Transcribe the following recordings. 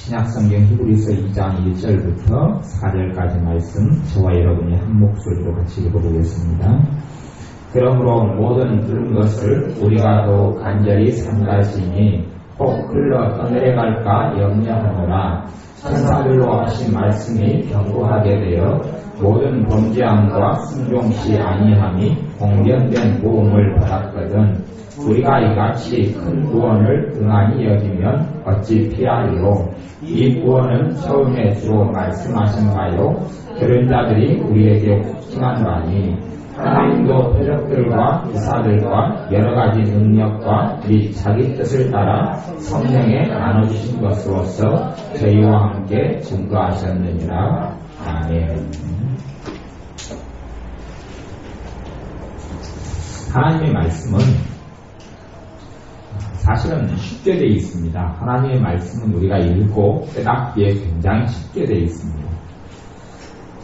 신약성경 히브리서 2장 1절부터 4절까지 말씀 저와 여러분이 한 목소리로 같이 읽어보겠습니다. 그러므로 모든 들은 것을 우리가 더욱 간절히 삼갈지니 혹 흘러 떠내려갈까 염려하노라. 천사들로 하신 말씀이 견고하게 되어 모든 범죄함과 순종치 아니함이 공변된 모험을 받았거든 우리가 이같이 큰 구원을 등한히 여기면 어찌 피하리요. 이 구원은 처음에 주로 말씀하신 바요 들은 자들이 우리에게 확증한 바니 하나님도 표적들과 기사들과 여러가지 능력과 및 자기 뜻을 따라 성령에 나눠주신 것으로서 저희와 함께 증거하셨느니라. 아멘. 하나님의 말씀은 사실은 쉽게 되어 있습니다. 하나님의 말씀은 우리가 읽고 깨닫기에 굉장히 쉽게 되어 있습니다.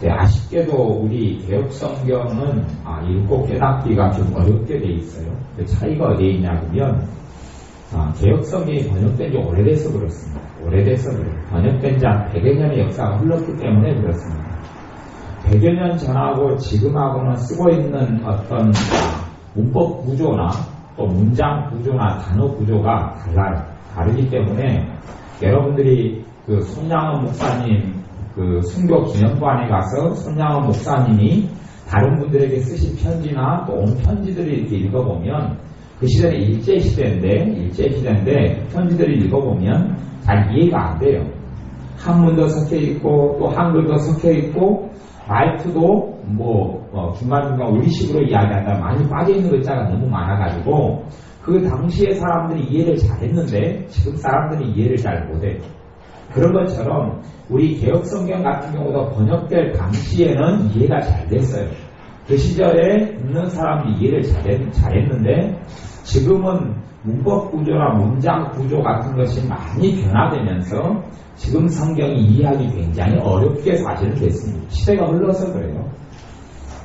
아쉽게도 우리 개혁성경은 읽고 깨닫기가 좀 어렵게 되어 있어요. 그 차이가 어디에 있냐면 개혁성경이 번역된 지 오래돼서 그렇습니다. 오래돼서 그래요. 번역된 지 한 100여 년의 역사가 흘렀기 때문에 그렇습니다. 100여 년 전하고 지금하고는 쓰고 있는 어떤 문법 구조나 또 문장 구조나 단어 구조가 달라요. 다르기 때문에 여러분들이 그 손양원 목사님 그 순교 기념관에 가서 손양원 목사님이 다른 분들에게 쓰신 편지나 또 온 편지들을 이렇게 읽어보면 그 시대는 일제시대인데 편지들을 읽어보면 잘 이해가 안 돼요. 한문도 섞여 있고 또 한글도 섞여 있고 말투도 중간중간 우리식으로 이야기한다 많이 빠져있는 글자가 너무 많아가지고 그 당시에 사람들이 이해를 잘했는데 지금 사람들이 이해를 잘 못해요. 그런 것처럼 우리 개혁성경 같은 경우도 번역될 당시에는 이해가 잘 됐어요. 그 시절에 읽는 사람이 이해를 잘했는데 지금은 문법 구조나 문장 구조 같은 것이 많이 변화되면서 지금 성경이 이해하기 굉장히 어렵게 사실은 됐습니다. 시대가 흘러서 그래요.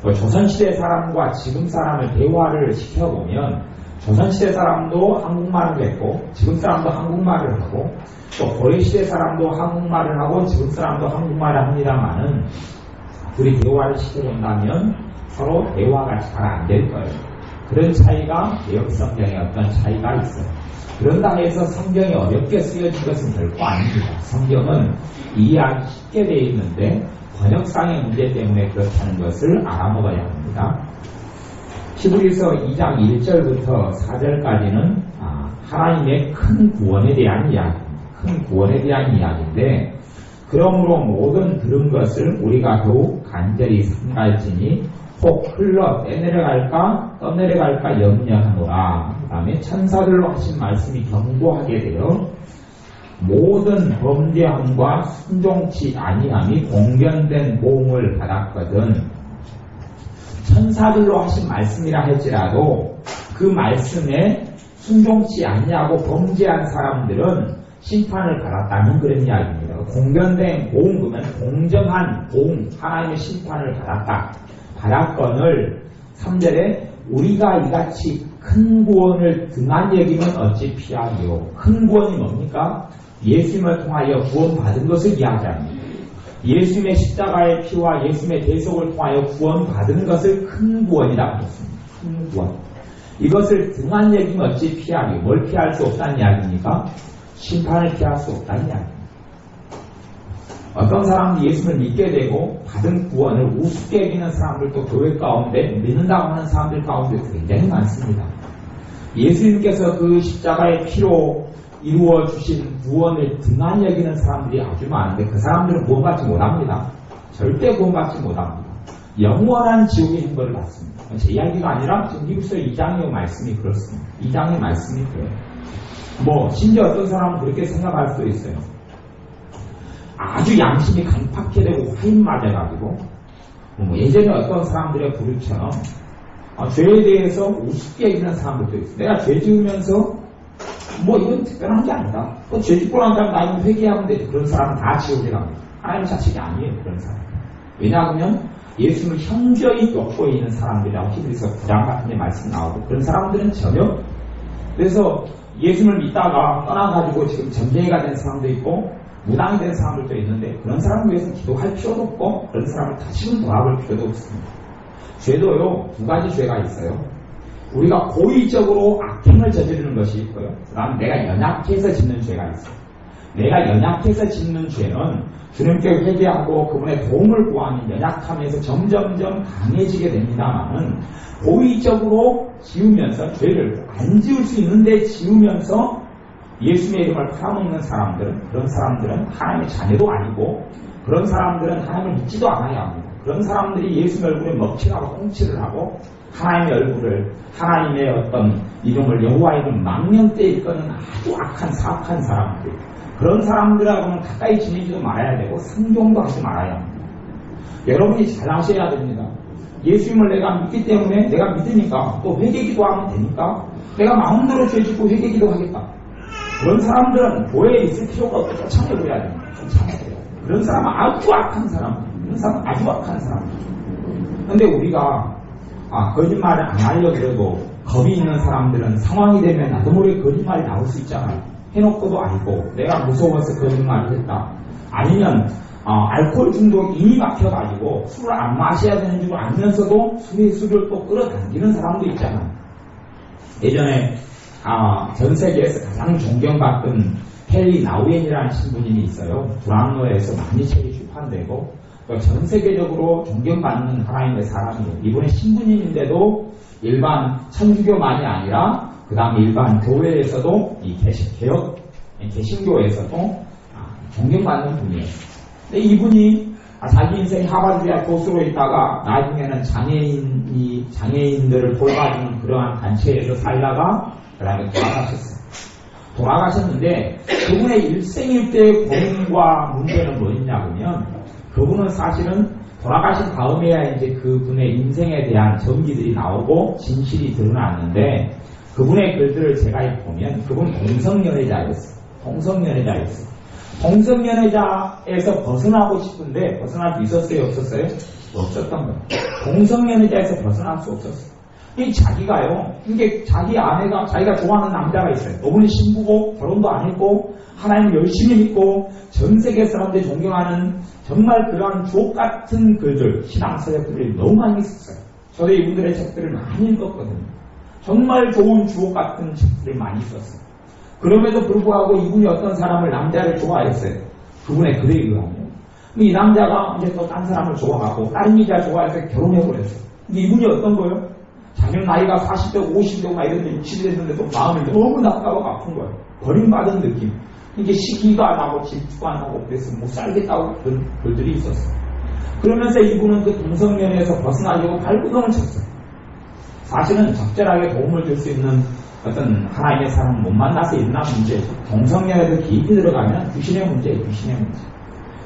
조선시대 사람과 지금 사람을 대화를 시켜보면 조선시대 사람도 한국말을 했고 지금 사람도 한국말을 하고 또 고려시대 사람도 한국말을 하고 지금 사람도 한국말을 합니다만은 둘이 대화를 시켜본다면 서로 대화가 잘 안 될 거예요. 그런 차이가 개혁성경의 어떤 차이가 있어요. 그런다 해서 성경이 어렵게 쓰여진 것은 결코 아닙니다. 성경은 이해하기 쉽게 되어 있는데 번역상의 문제 때문에 그렇다는 것을 알아먹어야 합니다. 히브리서 2장 1절부터 4절까지는 하나님의 큰 구원에 대한 이야기입니다. 큰 구원에 대한 이야기인데 그러므로 모든 들은 것을 우리가 더욱 간절히 삼갈지니 혹 흘러 떠내려갈까 염려하노라. 그 다음에 천사들로 하신 말씀이 견고하게 되어 모든 범죄함과 순종치 아니함이 공변된 보응을 받았거든. 천사들로 하신 말씀이라 할지라도 그 말씀에 순종치 아니하고 범죄한 사람들은 심판을 받았다는 그런 이야기입니다. 공변된 보응, 그러면 공정한 보응, 하나님의 심판을 받았건을 3절에 우리가 이같이 큰 구원을 등한히 여기면 어찌 피하리요. 큰 구원이 뭡니까? 예수님을 통하여 구원받은 것을 이야기합니다. 예수님의 십자가의 피와 예수님의 대속을 통하여 구원받은 것을 큰 구원이라고 했습니다. 큰 구원. 이것을 등한히 여기면 어찌 피하리요. 뭘 피할 수 없다는 이야기입니까? 심판을 피할 수 없다는 이야기입니다. 어떤 사람들이 예수를 믿게 되고 받은 구원을 우습게 여기는 사람들도 교회 가운데 믿는다고 하는 사람들 가운데 굉장히 많습니다. 예수님께서 그 십자가의 피로 이루어 주신 구원을 등한히 여기는 사람들이 아주 많은데 그 사람들은 구원받지 못합니다. 절대 구원받지 못합니다. 영원한 지옥의 형벌을 받습니다. 제 이야기가 아니라 지금 히브리서 2장의 말씀이 그렇습니다. 2장의 말씀이 그래요. 심지어 어떤 사람은 그렇게 생각할 수도 있어요. 아주 양심이 강팍해 되고 화인 맞아가지고 예전에 어떤 사람들의 부류처럼 죄에 대해서 우습게 여기는 사람들도 있어요. 내가 죄 지으면서 이건 특별한 게 아니다. 죄 짓고 난 다음에 나중에 회개하면 되지. 그런 사람은 다 지옥에 갑니다. 하나님 자식이 아니에요. 그런 사람. 왜냐하면 예수님을 현저히 엿보고 있는 사람들이라고 히브리서 9장 같은 데 말씀 나오고 그런 사람들은 전혀 그래서 예수님을 믿다가 떠나가지고 지금 전쟁이가 된 사람도 있고 무당이 된 사람들도 있는데 그런 사람을 위해서 기도할 필요도 없고 그런 사람을 다시금 돌아볼 필요도 없습니다. 죄도요, 두 가지 죄가 있어요. 우리가 고의적으로 악행을 저지르는 것이 있고요. 그 다음 내가 연약해서 짓는 죄가 있어요. 내가 연약해서 짓는 죄는 주님께 회개하고 그분의 도움을 구하는 연약함에서 점점점 강해지게 됩니다만은 고의적으로 지으면서 죄를 안 지을 수 있는데 지으면서 예수님의 이름을 팔아먹는 사람들은 그런 사람들은 하나님의 자녀도 아니고 그런 사람들은 하나님을 믿지도 않아야 합니다. 그런 사람들이 예수님의 얼굴에 먹칠하고 꽁치를 하고 하나님의 얼굴을 하나님의 어떤 이름을 여호와의 이름 망령되이 일컫는 아주 악한 사악한 사람들 그런 사람들하고는 가까이 지내지도 말아야 되고 상종도 하지 말아야 합니다. 여러분이 잘 아셔야 됩니다. 예수님을 내가 믿기 때문에 내가 믿으니까 또 회개기도 하면 되니까 내가 마음대로 죄짓고 회개기도 하겠다. 그런 사람들은 교회에 있을 필요가 없고 쫓아내버려야 됩니다. 쫓아내버려야 됩니다. 그런 사람은 아주 악한 사람, 그런 사람은 아주 악한 사람. 근데 우리가 거짓말을 안 하려고 겁이 있는 사람들은 상황이 되면 나도 모르게 거짓말이 나올 수 있잖아요. 해놓고도 알고 내가 무서워서 거짓말을 했다. 아니면 알코올 중독 이미 막혀가지고 술을 안 마셔야 되는 줄 알면서도 술을 또 끌어당기는 사람도 있잖아요. 예전에 전 세계에서 가장 존경받던 헨리 나우엔이라는 신부님이 있어요. 불안로에서 많이 책이 출판되고 또 전 세계적으로 존경받는 하나님의 사람이에요. 이분은 신부님인데도 일반 천주교만이 아니라 그 다음에 일반 교회에서도 이 개신교에서도 존경받는 분이에요. 근데 이분이 자기 인생 하버드 대학 교수로 있다가 나중에는 장애인들을 돌봐주는 그러한 단체에서 살다가 그 다음에 돌아가셨는데 그분의 일생일대의 고민과 문제는 뭐였냐면 그분은 사실은 돌아가신 다음에야 이제 그분의 인생에 대한 전기들이 나오고 진실이 드러났는데 그분의 글들을 제가 보면 그분은 동성연애자였어요. 동성연애자에서 벗어나고 싶은데 벗어날 수 있었어요? 없었어요? 없었던 거예요. 동성연애자에서 벗어날 수 없었어요. 이 자기가요, 이게 자기 아내가 자기가 좋아하는 남자가 있어요. 너무나 신부고 결혼도 안 했고 하나님을 열심히 믿고 전 세계 사람들이 존경하는 정말 그러한 주옥 같은 글들, 신앙서적들이 너무 많이 있었어요. 저도 이분들의 책들을 많이 읽었거든요. 정말 좋은 주옥 같은 책들이 많이 있었어요. 그럼에도 불구하고 이분이 어떤 사람을 남자를 좋아했어요. 그분의 글에 의하면 이 남자가 이제 또 딴 사람을 좋아하고 다른 여자 좋아해서 결혼해버렸어요. 근데 이분이 어떤 거예요? 자기는 나이가 40대, 50대, 막 이런 데 60대 됐는데도 마음이 너무 낙하고 아픈 거예요. 버림받은 느낌. 이게 시기가 나고 질투가 나고 그래서 못 살겠다고 그런 글들이 있었어요. 그러면서 이분은 그 동성연애에서 벗어나려고 발구동을 쳤어요. 사실은 적절하게 도움을 줄 수 있는 어떤 하나님의 사람을 못 만나서 일어난 문제죠. 동성연애도 깊이 들어가면 귀신의 문제예요. 귀신의 문제.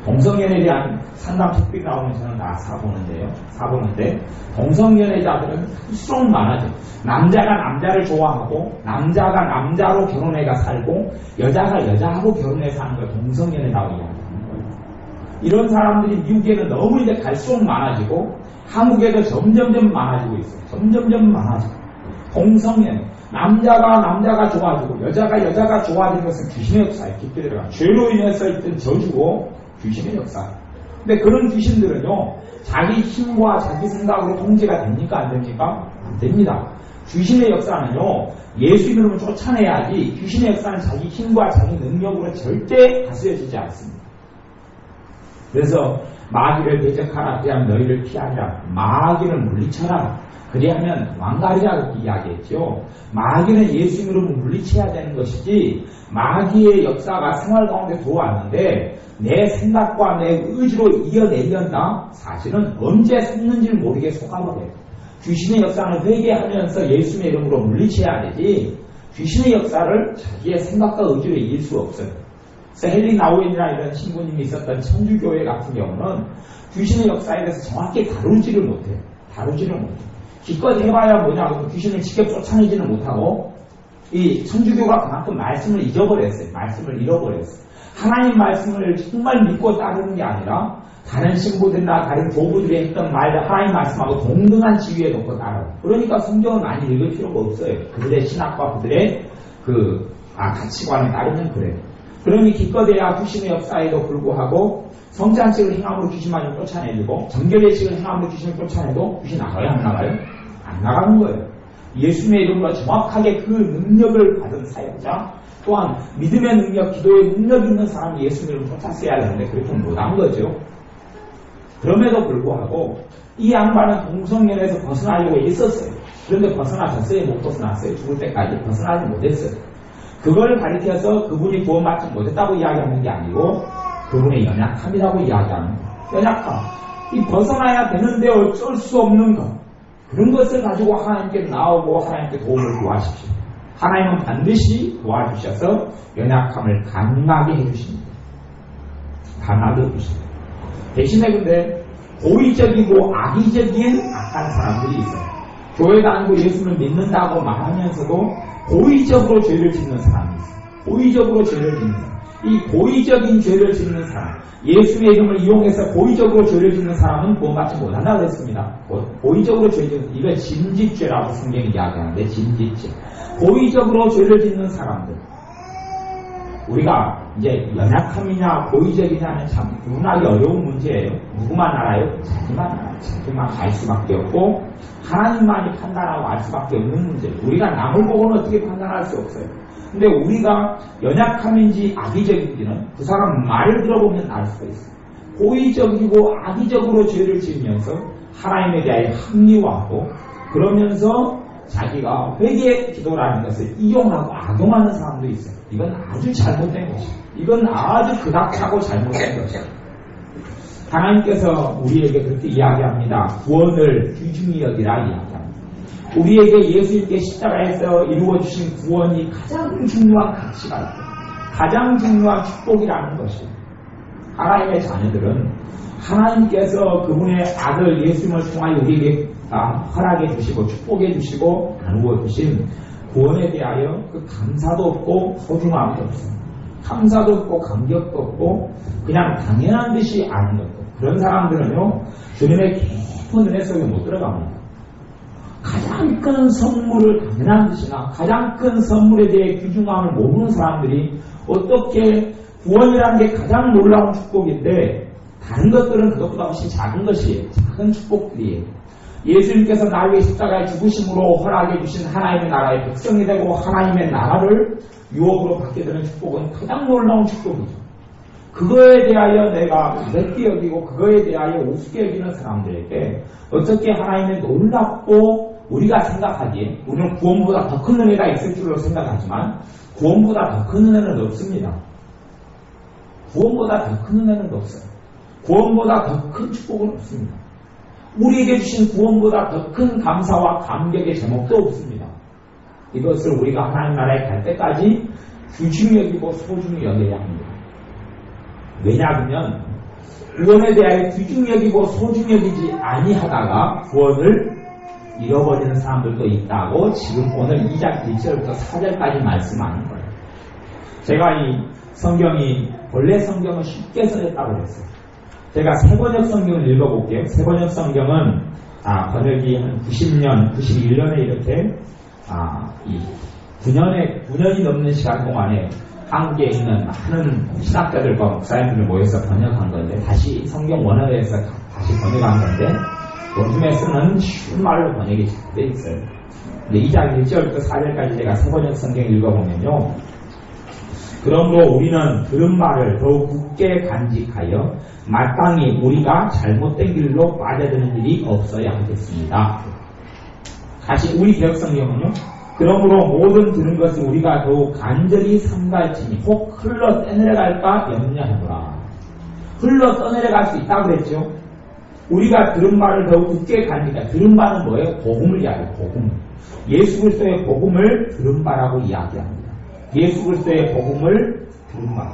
동성연애에 대한 상담 특별히 나오면 저는 다 사보는데 동성연애자들은 수록 많아져. 남자가 남자를 좋아하고 남자가 남자로 결혼해가 살고 여자가 여자하고 결혼해 사는 걸 동성연애라고 이야기하는 거예요. 이런 사람들이 미국에는 너무 이제 갈수록 많아지고 한국에도 점점점 많아지고 있어요. 점점점 많아지고 동성연애 남자가 좋아지고 여자가 좋아지는 것은 귀신의 역사에 깊게 들어가. 죄로 인해서 있던 저주고 귀신의 역사. 근데 그런 귀신들은요, 자기 힘과 자기 생각으로 통제가 됩니까? 안 됩니까? 안 됩니다. 귀신의 역사는요, 예수 이름을 쫓아내야지 귀신의 역사는 자기 힘과 자기 능력으로 절대 다스려지지 않습니다. 그래서 마귀를 대적하라, 그리하면 너희를 피하리라. 마귀를 물리쳐라. 그리하면 왕가리라고 이야기했죠. 마귀는 예수 이름으로 물리쳐야 되는 것이지 마귀의 역사가 생활 가운데 들어왔는데 내 생각과 내 의지로 이겨내려다 사실은 언제 속는지를 모르게 속아버려요. 귀신의 역사는 회개하면서 예수님의 이름으로 물리쳐야 되지 귀신의 역사를 자기의 생각과 의지로 이길 수 없어요. 그래서 헨리 나우엔이나 이런 신부님이 있었던 천주교회 같은 경우는 귀신의 역사에 대해서 정확히 다루지를 못해요. 기껏 해봐야 뭐냐, 귀신을 직접 쫓아내지는 못하고, 이 천주교가 그만큼 말씀을 잃어버렸어요. 하나님 말씀을 정말 믿고 따르는 게 아니라, 다른 신부들이나 다른 교부들이 했던 말을 하나님 말씀하고 동등한 지위에 놓고 따라요. 그러니까 성경을 많이 읽을 필요가 없어요. 그들의 신학과 그들의 가치관에 따르면 그래요. 그러니 기껏해야 구심의 역사에도 불구하고 성찬식을 행함으로 귀신만을 쫓아내주고 정결례식을 행함으로 귀신을 쫓아내도 귀신 나가요? 안 나가요? 안 나가는 거예요. 예수님의 이름으로 정확하게 그 능력을 받은 사역자, 또한 믿음의 능력, 기도의 능력 있는 사람이 예수님을 쫓았어야 되는데 그렇게 못한 거죠. 그럼에도 불구하고 이 양반은 동성연에서 벗어나려고 있었어요. 그런데 벗어나셨어요? 못 벗어났어요? 죽을 때까지 벗어나지 못했어요. 그걸 가리켜서 그분이 구원받지 못했다고 이야기하는 게 아니고 그분의 연약함이라고 이야기하는 거예요. 연약함. 이 벗어나야 되는데 어쩔 수 없는 것. 그런 것을 가지고 하나님께 나오고 하나님께 도움을 구하십시오. 하나님은 반드시 도와주셔서 연약함을 강하게 해주십니다. 강하게 해주십니다. 대신에 근데 고의적이고 악의적인 악한 사람들이 있어요. 교회 다니고 예수를 믿는다고 말하면서도 고의적으로 죄를 짓는 사람이 있어요. 고의적으로 죄를 짓는 사람. 이 고의적인 죄를 짓는 사람, 예수의 이름을 이용해서 고의적으로 죄를 짓는 사람은 구원받지 못한다고 했습니다. 고의적으로 죄를 짓는, 이거 진짓죄라고 성경이 이야기하는데, 진짓죄. 고의적으로 죄를 짓는 사람들. 우리가 이제 연약함이냐 고의적이냐는 참 누구나기 어려운 문제예요. 누구만 알아요? 자기만 알 수밖에 없고 하나님만이 판단하고 알 수밖에 없는 문제예요. 우리가 남을 보고는 어떻게 판단할 수 없어요. 근데 우리가 연약함인지 악의적인지는 그 사람 말을 들어보면 알 수가 있어요. 고의적이고 악의적으로 죄를 지으면서 하나님에 대하여 합리화하고 그러면서 자기가 회개 기도라는 것을 이용하고 악용하는 사람도 있어요. 이건 아주 잘못된 것이에요. 이건 아주 그닥하고 잘못된 것이에요. 하나님께서 우리에게 그렇게 이야기합니다. 구원을 귀중히 여기라 이야기합니다. 우리에게 예수님께 십자가에서 이루어주신 구원이 가장 중요한 가치가 있고 가장 중요한 축복이라는 것이에요. 하나님의 자녀들은 하나님께서 그분의 아들 예수님을 통하여 우리에게 허락해 주시고 축복해 주시고 나누어 주신 구원에 대하여 그 감사도 없고 소중함도 없습니다. 감사도 없고 감격도 없고 그냥 당연한 듯이 아는 것도 그런 사람들은요 주님의 깊은 은혜 속에 못 들어갑니다. 가장 큰 선물을 당연한 듯이나 가장 큰 선물에 대해 귀중함을 모르는 사람들이 어떻게 구원이라는 게 가장 놀라운 축복인데 다른 것들은 그것보다 훨씬 작은 것이에요. 작은 축복들이에요. 예수님께서 나에게 십자가에 죽으심으로 허락해 주신 하나님의 나라의 백성이 되고 하나님의 나라를 유업으로 받게 되는 축복은 가장 놀라운 축복이죠. 그거에 대하여 내가 가볍게 여기고 그거에 대하여 우습게 여기는 사람들에게 어떻게 하나님의 놀랍고 우리가 생각하기에 우리는 구원보다 더 큰 은혜가 있을 줄로 생각하지만 구원보다 더 큰 은혜는 없습니다. 구원보다 더 큰 은혜는 없어요. 구원보다 더 큰 축복은 없습니다. 우리에게 주신 구원보다 더 큰 감사와 감격의 제목도 없습니다. 이것을 우리가 하나님 나라에 갈 때까지 귀중히 여기고 소중히 여겨야 합니다. 왜냐하면 구원에 대하여 귀중히 여기고 소중히 여기지 아니하다가 구원을 잃어버리는 사람들도 있다고 지금 오늘 2장 1절부터 4절까지 말씀하는 거예요. 제가 이 성경이 본래 성경을 쉽게 써졌다고 그랬어요. 제가 새번역 성경을 읽어볼게요. 새번역 성경은 번역이 한 90년, 91년에 이렇게 이 9년이 넘는 시간 동안에 한국에 있는 많은 신학자들과 목사님들이 모여서 번역한 건데 다시 성경 원어에서 다시 번역한 건데 요즘에 쓰는 쉬운 말로 번역이 잘 돼 있어요. 근데 2장 1절부터 4절까지 제가 새번역 성경 읽어보면요. 그러므로 우리는 들은 말을 더욱 굳게 간직하여 마땅히 우리가 잘못된 길로 빠져드는 일이 없어야 하겠습니다. 다시 우리 개혁성경은요. 그러므로 모든 들은 것을 우리가 더욱 간절히 삼갈지니 혹 흘러 떠내려갈까 염려하노라. 흘러 떠내려갈 수 있다고 그랬죠. 우리가 들은 말을 더욱 굳게 간직하여 들은 바는 뭐예요? 복음을 이야기해요. 복음. 예수 그리스도의 복음을 들은 바라고 이야기합니다. 예수 그리스도의 복음을 들은 바.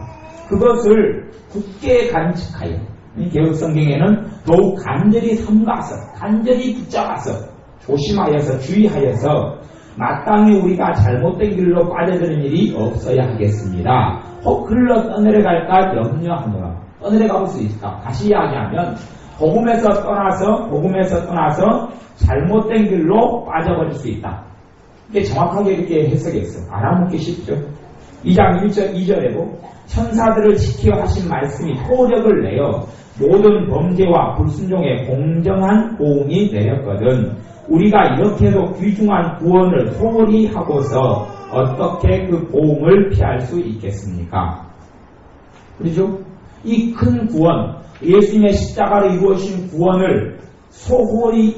그것을 굳게 간직하여 이 개혁성경에는 더욱 간절히 삼가서 간절히 붙잡아서 조심하여서 주의하여서 마땅히 우리가 잘못된 길로 빠져드는 일이 없어야 하겠습니다. 혹 흘러 떠내려갈까 염려하노라. 떠내려갈 수 있을까? 다시 이야기하면 복음에서 떠나서 잘못된 길로 빠져버릴 수 있다. 이게 정확하게 이렇게 해석했어요. 알아먹기 쉽죠? 2장 1절 2절에도 천사들을 지키어 하신 말씀이 효력을 내어 모든 범죄와 불순종에 공정한 보응이 내렸거든 우리가 이렇게도 귀중한 구원을 소홀히 하고서 어떻게 그 보응을 피할 수 있겠습니까? 그렇죠? 이 큰 구원, 예수님의 십자가로 이루어진 구원을 소홀히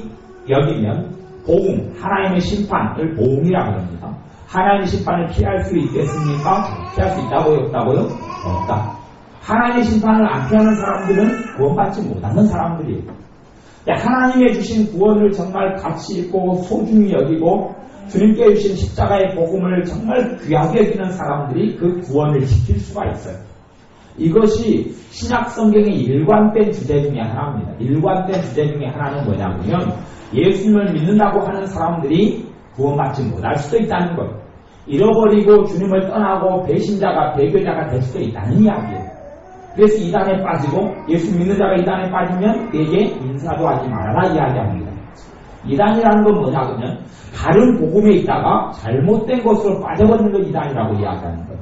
여기면 보응, 하나님의 심판을 보응이라고 합니다. 하나님의 심판을 피할 수 있겠습니까? 피할 수 있다고요? 없다고요? 없다. 하나님의 심판을 안 피하는 사람들은 구원받지 못하는 사람들이에요. 하나님의 주신 구원을 정말 가치 있고 소중히 여기고 주님께 주신 십자가의 복음을 정말 귀하게 여기는 사람들이 그 구원을 지킬 수가 있어요. 이것이 신약 성경의 일관된 주제 중에 하나입니다. 일관된 주제 중에 하나는 뭐냐면 예수님을 믿는다고 하는 사람들이 구원받지 못할 수도 있다는 것. 잃어버리고 주님을 떠나고 배신자가 배교자가 될 수도 있다는 이야기예요. 그래서 이단에 빠지고 예수 믿는 자가 이단에 빠지면 그에게 인사도 하지 말아라 이야기합니다. 이단이라는 건 뭐냐면 다른 복음에 있다가 잘못된 것으로 빠져버리는 걸 이단이라고 이야기하는 거예요.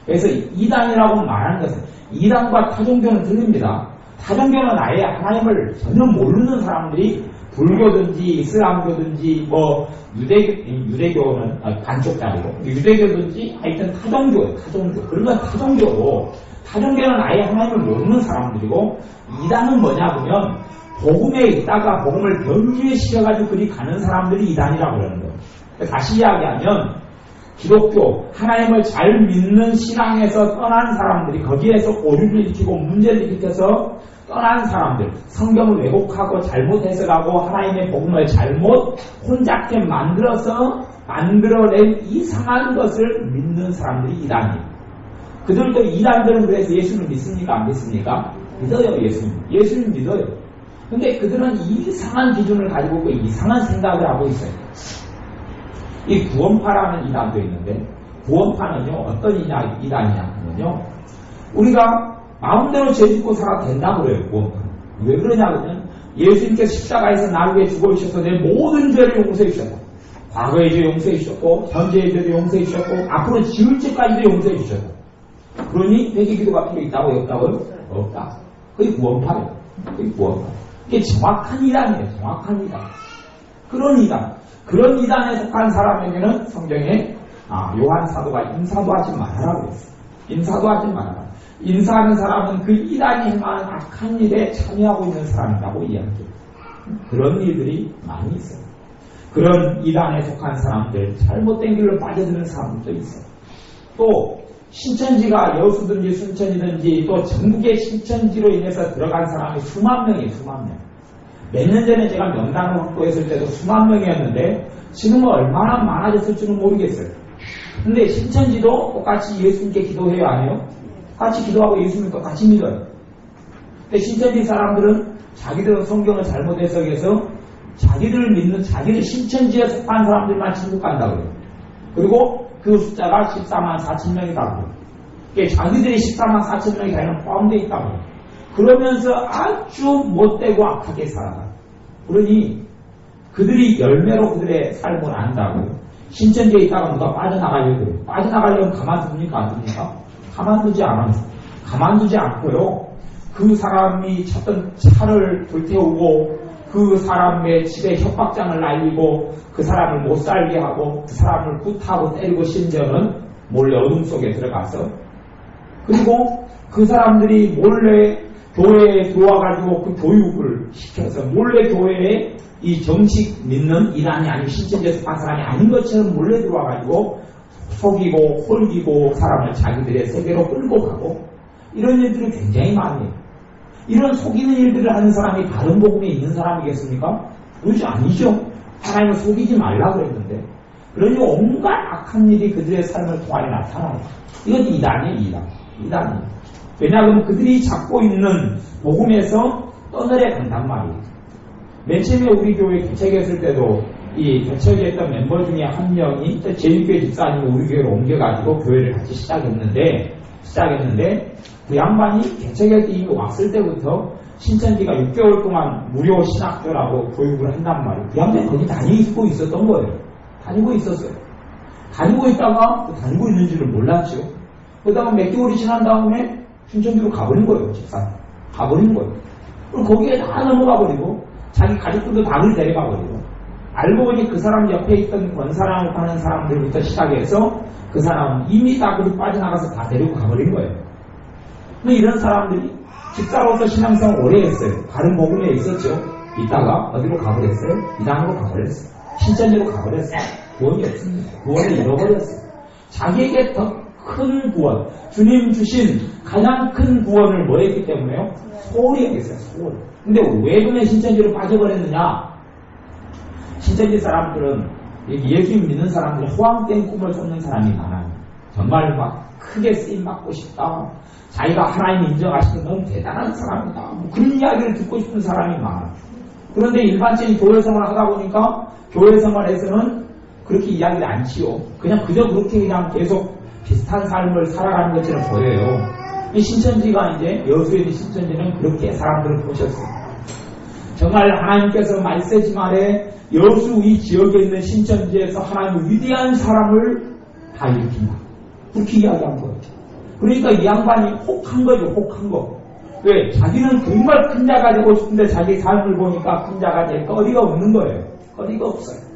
그래서 이단이라고 말하는 것은 이단과 타종교는 틀립니다. 타종교는 아예 하나님을 전혀 모르는 사람들이 불교든지 이슬람교든지 유대교는 반쪽짜리고 유대교든지 하여튼 타종교 그런 건 타종교고 타종교는 아예 하나님을 모르는 사람들이고 이단은 뭐냐면 복음에 있다가 복음을 변주시켜가지고 그리 가는 사람들이 이단이라고 그러는 거예요. 다시 이야기하면 기독교, 하나님을 잘 믿는 신앙에서 떠난 사람들이 거기에서 오류를 일으키고 문제를 일으켜서 떠난 사람들, 성경을 왜곡하고 잘못 해석하고 하나님의 복음을 잘못 혼잡게 만들어낸 이상한 것을 믿는 사람들이 이단이에요. 그들도 이단들은 그래서 예수를 믿습니까? 안 믿습니까? 믿어요, 예수님. 예수님 믿어요. 근데 그들은 이상한 기준을 가지고 있고 이상한 생각을 하고 있어요. 이 구원파라는 이단도 있는데 구원파는요 어떤 이단이냐면요 우리가 마음대로 죄 짓고 살아도 된다고 그래요. 구원파는 왜 그러냐면 예수님께서 십자가에서 나를 위해 죽어주셔서 내 모든 죄를 용서해 주셨고 과거의 죄 용서해 주셨고 현재의 죄도 용서해 주셨고 앞으로 지을 죄까지도 용서해 주셨고 그러니 회개 기도가 필요 있다고요? 없다고요? 없다. 그게 구원파예요. 그게 구원파. 이게 정확한 이단이에요. 정확한 이단. 그런 이단에 속한 사람에게는 성경에 요한 사도가 인사도 하지 말아라 그랬어요. 인사도 하지 말아라. 인사하는 사람은 그 이단이 행하는 악한 일에 참여하고 있는 사람이라고 이야기해요. 그런 일들이 많이 있어요. 그런 이단에 속한 사람들, 잘못된 길로 빠져드는 사람들도 있어요. 또 신천지가 여수든지 순천이든지 또 전국의 신천지로 인해서 들어간 사람이 수만 명이에요. 수만 명. 몇 년 전에 제가 명단을 확보했을 때도 수만 명이었는데 지금은 얼마나 많아졌을지는 모르겠어요. 근데 신천지도 똑같이 예수님께 기도해요? 안 해요? 같이 기도하고 예수님과 같이 믿어요. 근데 신천지 사람들은 자기들은 성경을 잘못 해석해서 자기를 믿는 자기를 신천지에 속한 사람들만 지옥 간다고 해요. 그리고 그 숫자가 14만 4천 명이라고 해요. 자기들이 14만 4천 명이 다니는 포함되어 있다고 해요. 그러면서 아주 못되고 악하게 살아가요. 그러니 그들이 열매로 그들의 삶을 안다고요. 신천지에 있다가 누가 빠져나가려고 해요. 빠져나가려면 가만둡니까? 안 둡니까? 가만두지 않아요. 가만두지 않고요. 그 사람이 찾던 차를 불태우고 그 사람의 집에 협박장을 날리고 그 사람을 못 살게 하고 그 사람을 굿하고 때리고 심지어는 몰래 어둠 속에 들어가서 그리고 그 사람들이 몰래 교회에 들어와가지고 그 교육을 시켜서 몰래 교회에 이 정식 믿는 이단이 아니고 신천지에 속한 사람이 아닌 것처럼 몰래 들어와가지고 속이고 홀기고 사람을 자기들의 세계로 끌고 가고 이런 일들이 굉장히 많아요. 이런 속이는 일들을 하는 사람이 다른 복음에 있는 사람이겠습니까? 그렇지 아니죠. 하나님을 속이지 말라 그랬는데 그러니 온갖 악한 일이 그들의 삶을 통하여 나타나요. 이건 이단이에요. 이단이에요. 왜냐하면 그들이 잡고 있는 복음에서 떠내려 간단 말이에요. 맨 처음에 우리 교회 개척했을 때도 이 개척했던 멤버 중에 한 명이 제일교회 집사님이 우리 교회로 옮겨가지고 교회를 같이 시작했는데 그 양반이 개척할 때 이미 왔을 때부터 신천지가 6개월 동안 무료 신학교라고 교육을 한단 말이에요. 그 양반이 거기 다니고 있었던 거예요. 다니고 있었어요. 다니고 있다가 다니고 있는지를 몰랐죠. 그러다가 몇 개월이 지난 다음에 신천지로 가버린 거예요. 집사 가버린 거예요. 그리고 거기에 다 넘어가 버리고 자기 가족들도 다 그리 데려가 버리고 알고 보니 그 사람 옆에 있던 권사랑을 파는 사람들부터 시작해서 그 사람 이미 다 그리 빠져나가서 다 데리고 가버린 거예요. 근데 이런 사람들이 집사로서 신앙생활 오래 했어요. 다른 복음에 있었죠. 이따가 어디로 가버렸어요? 이단으로 가버렸어요. 신천지로 가버렸어요. 구원이 없습니다. 구원을 잃어버렸어요. 자기에게 더 큰 구원, 주님 주신 가장 큰 구원을 뭐 했기 때문에요? 소홀히 여겼어요. 소홀히. 근데 왜 그러면 신천지로 빠져버렸느냐? 신천지 사람들은 예수 믿는 사람들이 호황된 꿈을 쫓는 사람이 많아요. 정말 막 크게 쓰임받고 싶다. 자기가 하나님 인정하시는 너무 대단한 사람이다. 뭐 그런 이야기를 듣고 싶은 사람이 많아요. 그런데 일반적인 교회 생활을 하다 보니까 교회 생활에서는 그렇게 이야기를 안 치요. 그냥 그저 그렇게 그냥 계속 비슷한 삶을 살아가는 것처럼 보여요. 이 신천지가 이제 여수의 신천지는 그렇게 사람들을 보셨어요. 정말 하나님께서 말세지 말에 여수 이 지역에 있는 신천지에서 하나님의 위대한 사람을 다 일으킨다. 그렇게 이야기한 거예요. 그러니까 이 양반이 혹한 거죠. 혹한 거. 왜? 자기는 정말 큰 자가 되고 싶은데 자기 삶을 보니까 큰 자가 될 거리가 없는 거예요. 거리가 없어요.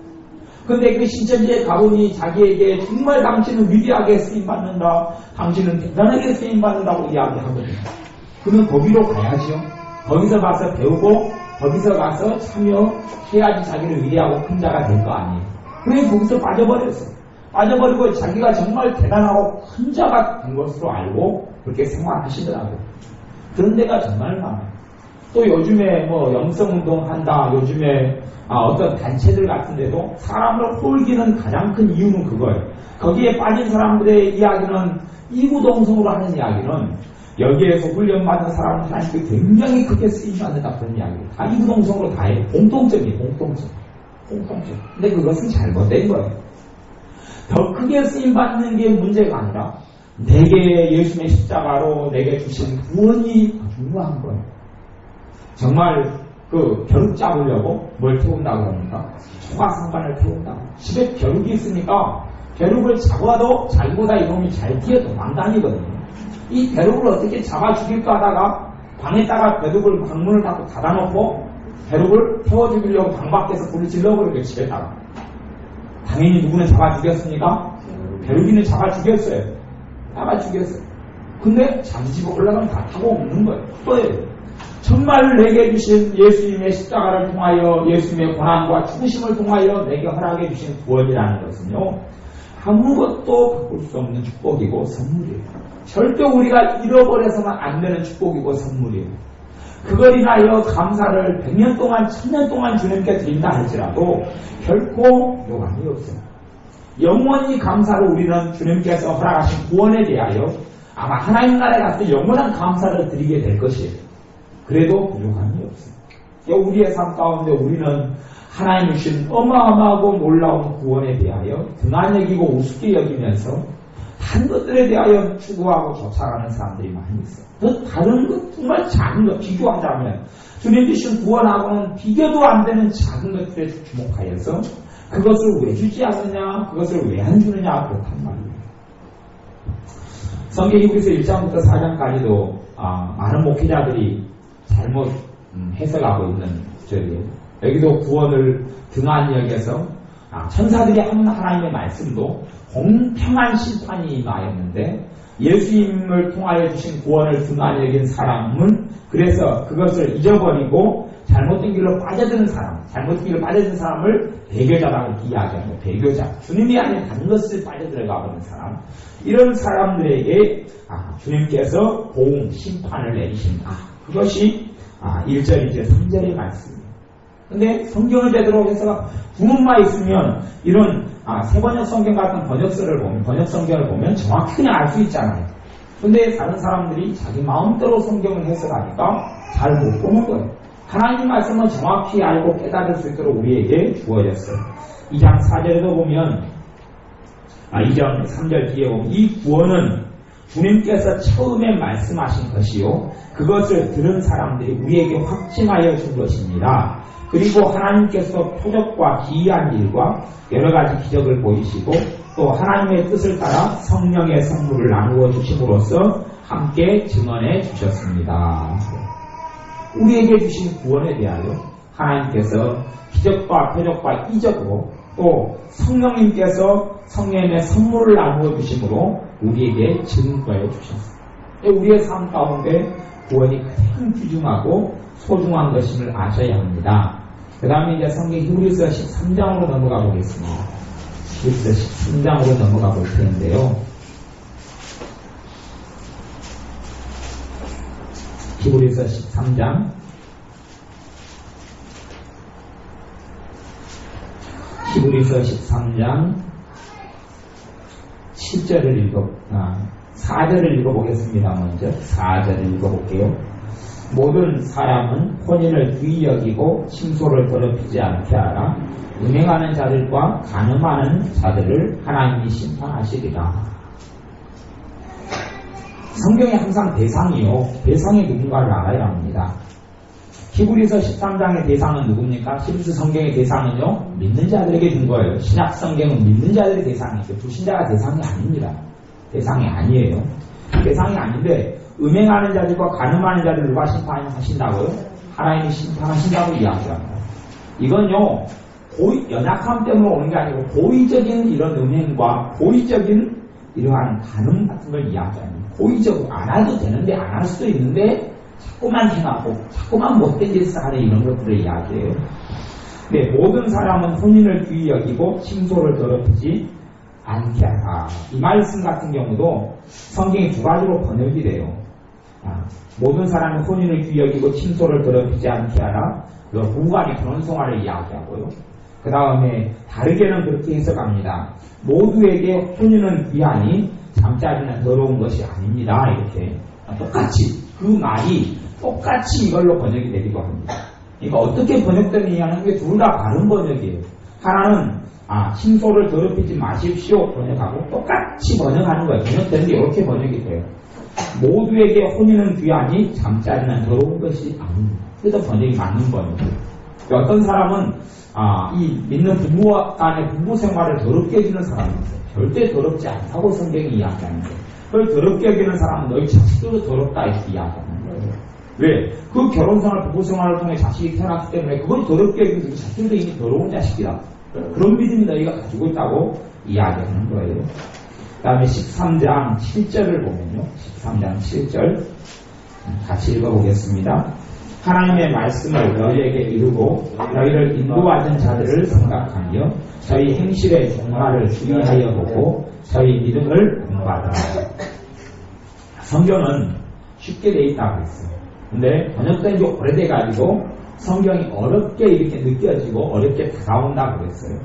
근데 그 신천지에 가보니 자기에게 정말 당신은 위대하게 쓰임받는다. 당신은 대단하게 쓰임받는다고 이야기하거든요. 그러면 거기로 가야죠. 거기서 가서 배우고 거기서 가서 참여해야지 자기는 위대하고 큰 자가 될 거 아니에요. 그래서 거기서 빠져버렸어요. 빠져버리고 자기가 정말 대단하고 큰 자가 된 것으로 알고 그렇게 생활하시더라고요. 그런 데가 정말 많아요. 또 요즘에 뭐 영성운동 한다. 요즘에 어떤 단체들 같은데도 사람을 홀기는 가장 큰 이유는 그거예요. 거기에 빠진 사람들의 이야기는 이구동성으로 하는 이야기는 여기에서 훈련받은 사람은 하나님께 굉장히 크게 쓰임받는다 그런 이야기예요. 다 이구동성으로 다 해요. 공통점이에요. 공통점. 근데 그것은 잘못된 거예요. 더 크게 쓰임받는 게 문제가 아니라 내게 예수님의 십자가로 내게 주신 구원이 중요한 거예요. 정말 그 벼룩 잡으려고 뭘 태운다고 합니까? 초가상관을 태운다고. 집에 벼룩이 있으니까 벼룩을 잡아도 자기보다 이놈이 잘 뛰어 도망다니거든요. 이 벼룩을 어떻게 잡아 죽일까 하다가 방에다가 벼룩을 방문을 닫고 닫아놓고 벼룩을 태워 죽이려고 방 밖에서 불을 질러버리고 집에다가. 당연히 누구는 잡아 죽였습니까? 벼룩이는 잡아 죽였어요. 잡아 죽였어요. 근데 자기 집에 올라가면 다 타고 없는 거예요. 또예요. 정말 내게 주신 예수님의 십자가를 통하여 예수님의 고난과 죽으심을 통하여 내게 허락해 주신 구원이라는 것은요. 아무것도 바꿀 수 없는 축복이고 선물이에요. 절대 우리가 잃어버려서는 안 되는 축복이고 선물이에요. 그걸 인하여 감사를 100년 동안 1000년 동안 주님께 드린다 할지라도 결코 요한이 없어요. 영원히 감사로 우리는 주님께서 허락하신 구원에 대하여 아마 하나님 나라에 갔을 때 영원한 감사를 드리게 될 것이에요. 그래도 부족함이 없어요. 우리의 삶 가운데 우리는 하나님이 주신 어마어마하고 놀라운 구원에 대하여 등한 여기고 우습게 여기면서 다른 것들에 대하여 추구하고 쫓아가는 사람들이 많이 있어요. 그 다른 것 정말 작은 것 비교하자면 주님 주신 구원하고는 비교도 안 되는 작은 것들에 주목하여서 그것을 왜 주지 않느냐, 그것을 왜 안 주느냐 그렇단 말이에요. 성경 히브리서 1장부터 4장까지도 많은 목회자들이 잘못 해석하고 있는 구절이에요. 여기도 구원을 등한 여기에서 천사들이 하는 하나님의 말씀도 공평한 심판이 임하였는데 예수님을 통하여 주신 구원을 등한 여긴 사람은 그래서 그것을 잊어버리고 잘못된 길로 빠져드는 사람, 잘못된 길로 빠져드는 사람을 배교자라고 이야기하고 배교자, 주님이 아닌 다른 것을 빠져들어가 버린 사람, 이런 사람들에게 주님께서 보응, 심판을 내리신다. 그것이 1절이죠. 3절의 말씀이에요. 근데 성경을 제대로 해서 구문만 있으면 이런 세번역 성경 같은 번역 성경을 보면 정확히 그냥 알 수 있잖아요. 근데 다른 사람들이 자기 마음대로 성경을 해석하니까 잘 못 보는 거예요. 하나님 말씀은 정확히 알고 깨달을 수 있도록 우리에게 주어졌어요. 2장 4절에도 보면 2장 3절 뒤에 보면 이 구원은 주님께서 처음에 말씀하신 것이요 그것을 들은 사람들이 우리에게 확증하여 준 것입니다. 그리고 하나님께서 표적과 기이한 일과 여러 가지 기적을 보이시고 또 하나님의 뜻을 따라 성령의 선물을 나누어 주심으로써 함께 증언해 주셨습니다. 우리에게 주신 구원에 대하여 하나님께서 기적과 표적과 이적으로 또 성령님께서 성령의 선물을 나누어 주심으로 우리에게 증거해 주셨습니다. 우리의 삶 가운데 구원이 가장 귀중하고 소중한 것임을 아셔야 합니다. 그 다음에 이제 성경 히브리서 13장으로 넘어가 보겠습니다. 히브리서 13장으로 넘어가 볼 텐데요. 히브리서 13장 7절을 4절을 읽어보겠습니다. 먼저 4절을 읽어볼게요. 모든 사람은 혼인을 귀히 여기고 침소를 더럽히지 않게 하라. 음행하는 자들과 간음하는 자들을 하나님이 심판하시리라. 성경에 항상 대상이 누군가를 알아야 합니다. 히브리서 13장의 대상은 누굽니까? 히브리서 성경의 대상은요, 믿는 자들에게 준 거예요. 신약 성경은 믿는 자들의 대상이죠. 불신자가 대상이 아닙니다. 대상이 아니에요. 대상이 아닌데 음행하는 자들과 간음하는 자들 누가 심판하신다고요? 하나님이 심판하신다고 이야기합니다. 이건요, 연약함 때문에 오는 게 아니고 고의적인 이런 음행과 고의적인 이러한 간음 같은 걸 이야기합니다. 고의적으로 안 해도 되는데 안 할 수도 있는데 자꾸만 행하고 자꾸만 못된 짓을 하는 이런 것들을 이야기해요. 네, 모든 사람은 혼인을 귀히 여기고 침소를 더럽히지 않게 하라. 이 말씀 같은 경우도 성경이 두 가지로 번역이 돼요. 모든 사람은 혼인을 귀히 여기고 침소를 더럽히지 않게 하라. 부부간의 결혼생활을 이야기하고요. 그 다음에 다르게는 그렇게 해석합니다. 모두에게 혼인은 귀하니 잠자리는 더러운 것이 아닙니다. 이렇게 똑같이 그 말이 똑같이 이걸로 번역이 되기도 합니다. 그러니까 어떻게 번역되느냐는 게 둘 다 다른 번역이에요. 하나는 침소를 더럽히지 마십시오 번역하고 똑같이 번역하는 거예요. 번역되는데 이렇게 번역이 돼요. 모두에게 혼인은 귀하니 잠자리는 더러운 것이 아닙니다. 그래서 번역이 맞는 번역이에요. 어떤 사람은 이 믿는 부부 간의 부부 생활을 더럽게 해주는 사람이 있어요. 절대 더럽지 않다고 성경이 이야기하는데 그걸 더럽게 여기는 사람은 너희 자식들도 더럽다 이렇게 이야기하는 거예요. 왜? 그 결혼생활, 부부생활을 통해 자식이 태어났기 때문에 그걸 더럽게 여기는 자식들도 이미 더러운 자식이다. 그런 믿음이 너희가 가지고 있다고 이야기하는 거예요. 그 다음에 13장 7절을 보면요. 13장 7절 같이 읽어보겠습니다. 하나님의 말씀을 너희에게 이루고 너희를 인도하던 자들을 생각하며 저희 행실의 종말을 주의하여 보고 저희 믿음을 공부하더라. 성경은 쉽게 돼 있다고 했어요. 근데 번역된 지 오래돼가지고 성경이 어렵게 이렇게 느껴지고 어렵게 다가온다고 그랬어요.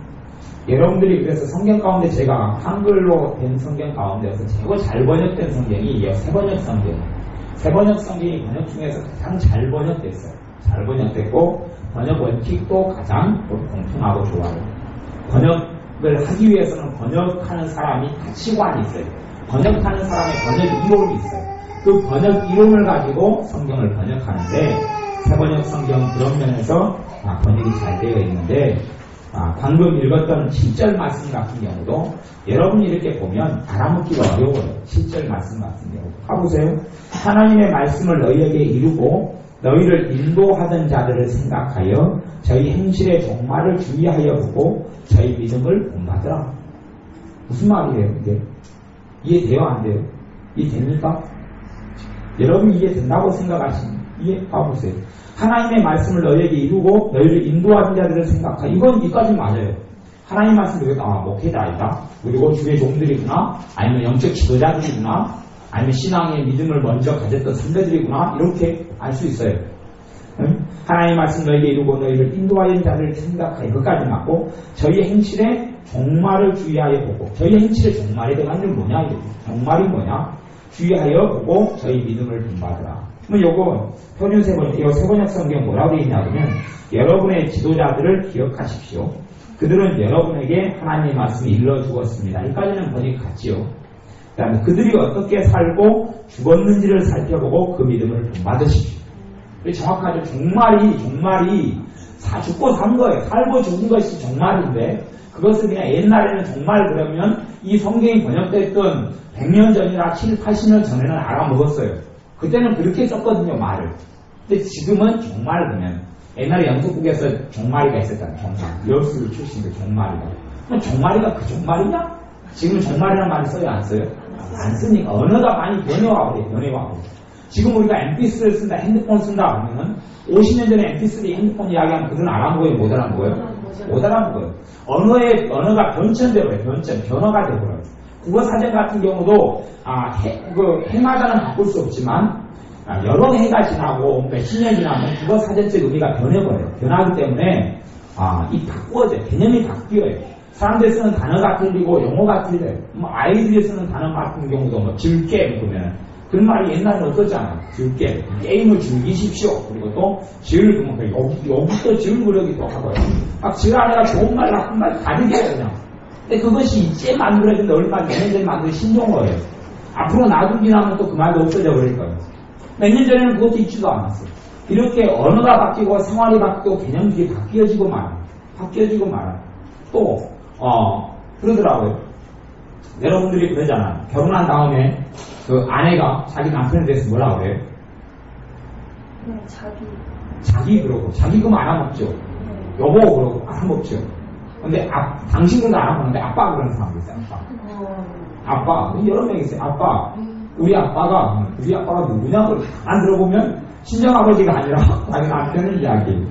여러분들이 그래서 성경 가운데 제가 한글로 된 성경 가운데서 최고 잘 번역된 성경이 새번역 성경이에요. 새번역 성경이 번역 중에서 가장 잘 번역됐어요. 잘 번역됐고 번역 원칙도 가장 공평하고 좋아요. 번역을 하기 위해서는 번역하는 사람이 가치관이 있어요. 번역하는 사람의 번역 이론이 있어요. 그 번역 이론을 가지고 성경을 번역하는데 새번역 성경은 그런 면에서 번역이 잘 되어 있는데 방금 읽었던 7절 말씀 같은 경우도 여러분이 이렇게 보면 알아먹기가 어려워요. 7절 말씀 같은 경우 봐보세요. 하나님의 말씀을 너희에게 이루고 너희를 인도하던 자들을 생각하여 저희 행실의 종말을 주의하여 보고 저희 믿음을 본받으라. 무슨 말이에요 이게? 이해돼요 안 돼요? 이해됩니까? 여러분이 이해된다고 생각하시면 이해해보세요. 하나님의 말씀을 너희에게 이루고 너희를 인도하는 자들을 생각하여 이건 이까지 맞아요. 하나님 말씀이 목회자이다. 그리고 주의 종들이구나. 아니면 영적 지도자들이구나. 아니면 신앙의 믿음을 먼저 가졌던 선배들이구나. 이렇게 알 수 있어요. 하나님의 말씀 너희에게 이루고 너희를 인도하는 자들을 생각하여 그까지 맞고 저희의 행실의 종말을 주의하여 보고 저희의 행실의 종말에 대한 건 뭐냐? 종말이 뭐냐? 주의하여 보고 저희 믿음을 본받으라. 그럼 요거 표준 세번역 성경 뭐라고 되어 있냐면 여러분의 지도자들을 기억하십시오. 그들은 여러분에게 하나님의 말씀을 일러주었습니다. 여기까지는 번역이 같지요. 그 다음에 그들이 어떻게 살고 죽었는지를 살펴보고 그 믿음을 본받으십시오. 정확하죠. 종말이 죽고 산 거예요. 살고 죽은 것이 종말인데 그것을 그냥 옛날에는 정말 그러면 이 성경이 번역됐던 100년 전이나 7, 80년 전에는 알아먹었어요. 그때는 그렇게 썼거든요, 말을. 근데 지금은 종말 그러면 옛날에 영국에서 종말이가 있었잖아요. 종말. 여수 출신의 종말이가. 그럼 종말이가 그 종말이냐? 지금 종말이라는 말을 써요, 안 써요? 안 쓰니까 언어가 많이 변해와 버려요. 변해와 버려요. 지금 우리가 MP3를 쓴다, 핸드폰 쓴다 그러면 50년 전에 MP3 핸드폰 이야기하면 그들은 알아먹어요, 못 알아먹어요? 못 알아먹어요. 언어가 변천되어버려요. 변화가 되어버려요. 국어사전 같은 경우도 해마다는 바꿀 수 없지만 여러 해가 지나고 몇십 년 지나면 국어사전적 의미가 변해버려요. 변하기 때문에 이 바꿔져요. 개념이 바뀌어요. 사람들이 쓰는 단어가 틀리고 용어가 틀려요. 아이들이 쓰는 단어 같은 경우도 즐게 보면 그런 말이 옛날에 없었잖아요. 즐게 게임을 즐기십시오. 그리고 또 질 그러면 여기서 질 그러기도 하고요. 막 질 안에가 좋은 말 나쁜 말 다르게 그냥. 근데 그것이 이제 만들어진 얼마 몇 년 전에 만든 신용어예요. 앞으로 나중에 나면 또 그 말도 없어져 버릴 거예요. 몇 년 전에는 그것도 있지도 않았어요. 이렇게 언어가 바뀌고 생활이 바뀌고 개념들이 바뀌어지고 말아요. 또 그러더라고요. 여러분들이 그러잖아. 결혼한 다음에 그 아내가 자기 남편에 대해서 뭐라 그래요? 네, 자기 그러고 자기 그럼 알아먹죠. 여보 그러고 알아먹죠. 근데 당신은 알아먹는데 아빠 그러는 사람도 있어요. 아빠 여러 명 있어요. 아빠 우리 아빠가 누구냐고 안 들어보면 친정아버지가 아니라 자기 남편을 이야기해요.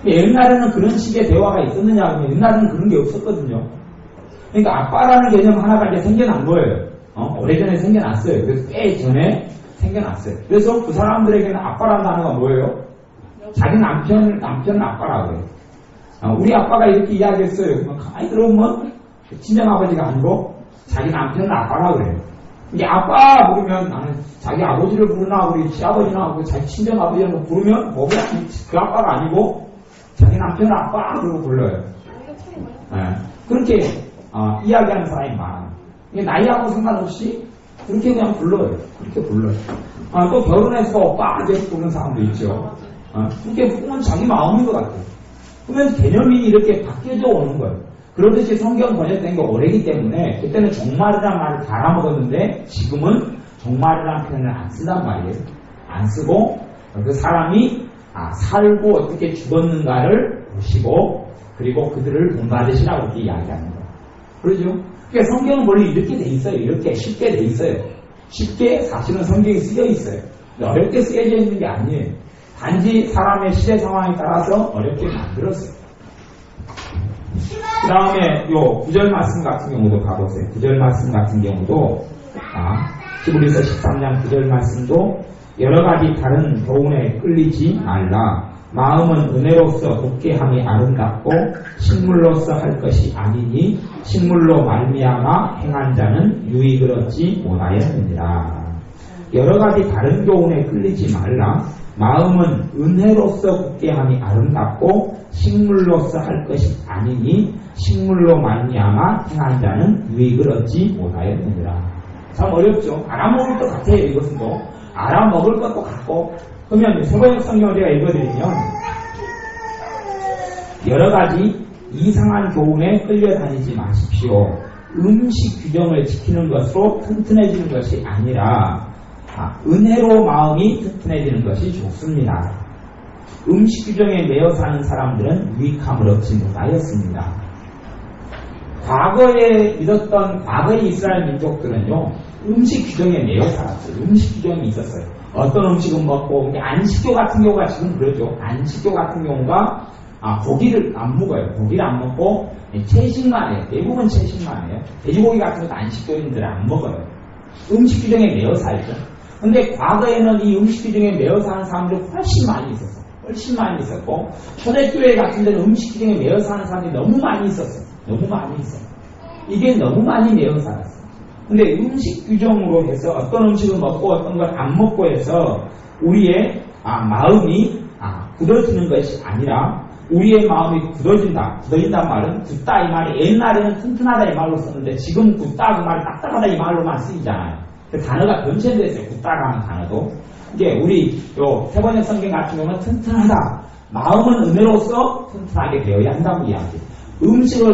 옛날에는 그런 식의 대화가 있었느냐 하면 옛날에는 그런 게 없었거든요. 그러니까 아빠라는 개념 하나가 이제 생겨난 거예요. 오래전에 생겨났어요. 그래서 꽤 전에 생겨났어요. 그래서 그 사람들에게는 아빠라는 단어가 뭐예요? 자기 남편은 아빠라고 해요. 우리 아빠가 이렇게 이야기했어요. 가만히 들어보면 친정아버지가 아니고 자기 남편은 아빠라고 그래요. 이게 아빠 부르면 나는 자기 아버지를 부르나 우리 시아버지나 자기 친정아버지를 부르면 뭐야? 그 아빠가 아니고 자기 남편은 아빠 그러고 불러요. 네. 그렇게 이야기하는 사람이 많아요. 나이하고 상관없이 그렇게 그냥 불러요. 또 결혼해서 오빠 계속 부르는 사람도 있죠. 그렇게 부르면 자기 마음인 것 같아요. 그러면 개념이 이렇게 바뀌어져 오는 거예요. 그러듯이 성경 번역된 게 오래기 때문에 그때는 종말이라는 말을 다 알아먹었는데 지금은 종말이라는 표현을 안 쓴단 말이에요. 안 쓰고 그 사람이 살고 어떻게 죽었는가를 보시고 그리고 그들을 본받으시라고 이렇게 이야기하는 거예요. 그러죠? 그러니까 성경은 원래 이렇게 돼 있어요. 이렇게 쉽게 돼 있어요. 쉽게 사실은 성경이 쓰여 있어요. 어렵게 쓰여져 있는 게 아니에요. 단지 사람의 시대 상황에 따라서 어렵게 만들었어요. 그 다음에 요 9절 말씀 같은 경우도 가보세요. 9절 말씀 같은 경우도 히브리서 13장 9절 말씀도 여러가지 다른 교훈에 끌리지 말라. 마음은 은혜로서 곱게함이 아름답고 식물로서 할 것이 아니니 식물로 말미암아 행한 자는 유익을 얻지 못하였느니라. 여러가지 다른 교훈에 끌리지 말라. 마음은 은혜로서 곱게함이 아름답고 식물로서 할 것이 아니니 식물로 말미암아 행한 자는 유익을 얻지 못하였느니라. 참 어렵죠. 알아먹을 것 같아요. 이것은 또 알아먹을 것도 같고. 그러면 세번역 성경을 제가 읽어드리면 여러가지 이상한 교훈에 끌려다니지 마십시오. 음식 규정을 지키는 것으로 튼튼해지는 것이 아니라 은혜로 마음이 튼튼해지는 것이 좋습니다. 음식 규정에 매여 사는 사람들은 유익함을 얻지 못하였습니다. 과거에 믿었던 과거의 이스라엘 민족들은요, 음식 규정에 매여 살았어요. 음식 규정이 있었어요. 어떤 음식은 먹고, 안식교 같은 경우가 지금 그러죠. 안식교 같은 경우가 고기를 안 먹어요. 고기를 안 먹고 채식만 해요. 대부분 채식만 해요. 돼지고기 같은 것도 안식교인들은 안 먹어요. 음식 규정에 매여 살죠. 근데 과거에는 이 음식 규정에 매여 사는 사람들이 훨씬 많이 있었어요. 훨씬 많이 있었고, 초대교회 같은 데는 음식 규정에 매여 사는 사람들이 너무 많이 있었어요. 너무 많이 있어요. 이게 너무 많이 매여 살았어요. 근데 음식 규정으로 해서 어떤 음식을 먹고 어떤 걸 안 먹고 해서 우리의 마음이 굳어지는 것이 아니라 우리의 마음이 굳어진다. 굳어진단 말은 굳다 이 말이 옛날에는 튼튼하다 이 말로 썼는데 지금 굳다 그 말이 딱딱하다 이 말로만 쓰이잖아요. 그 단어가 변천됐어요. 굳다라는 단어도. 이게 우리 요 세번역 성경 같은 경우는 튼튼하다, 마음은 은혜로서 튼튼하게 되어야 한다고 이야기해요.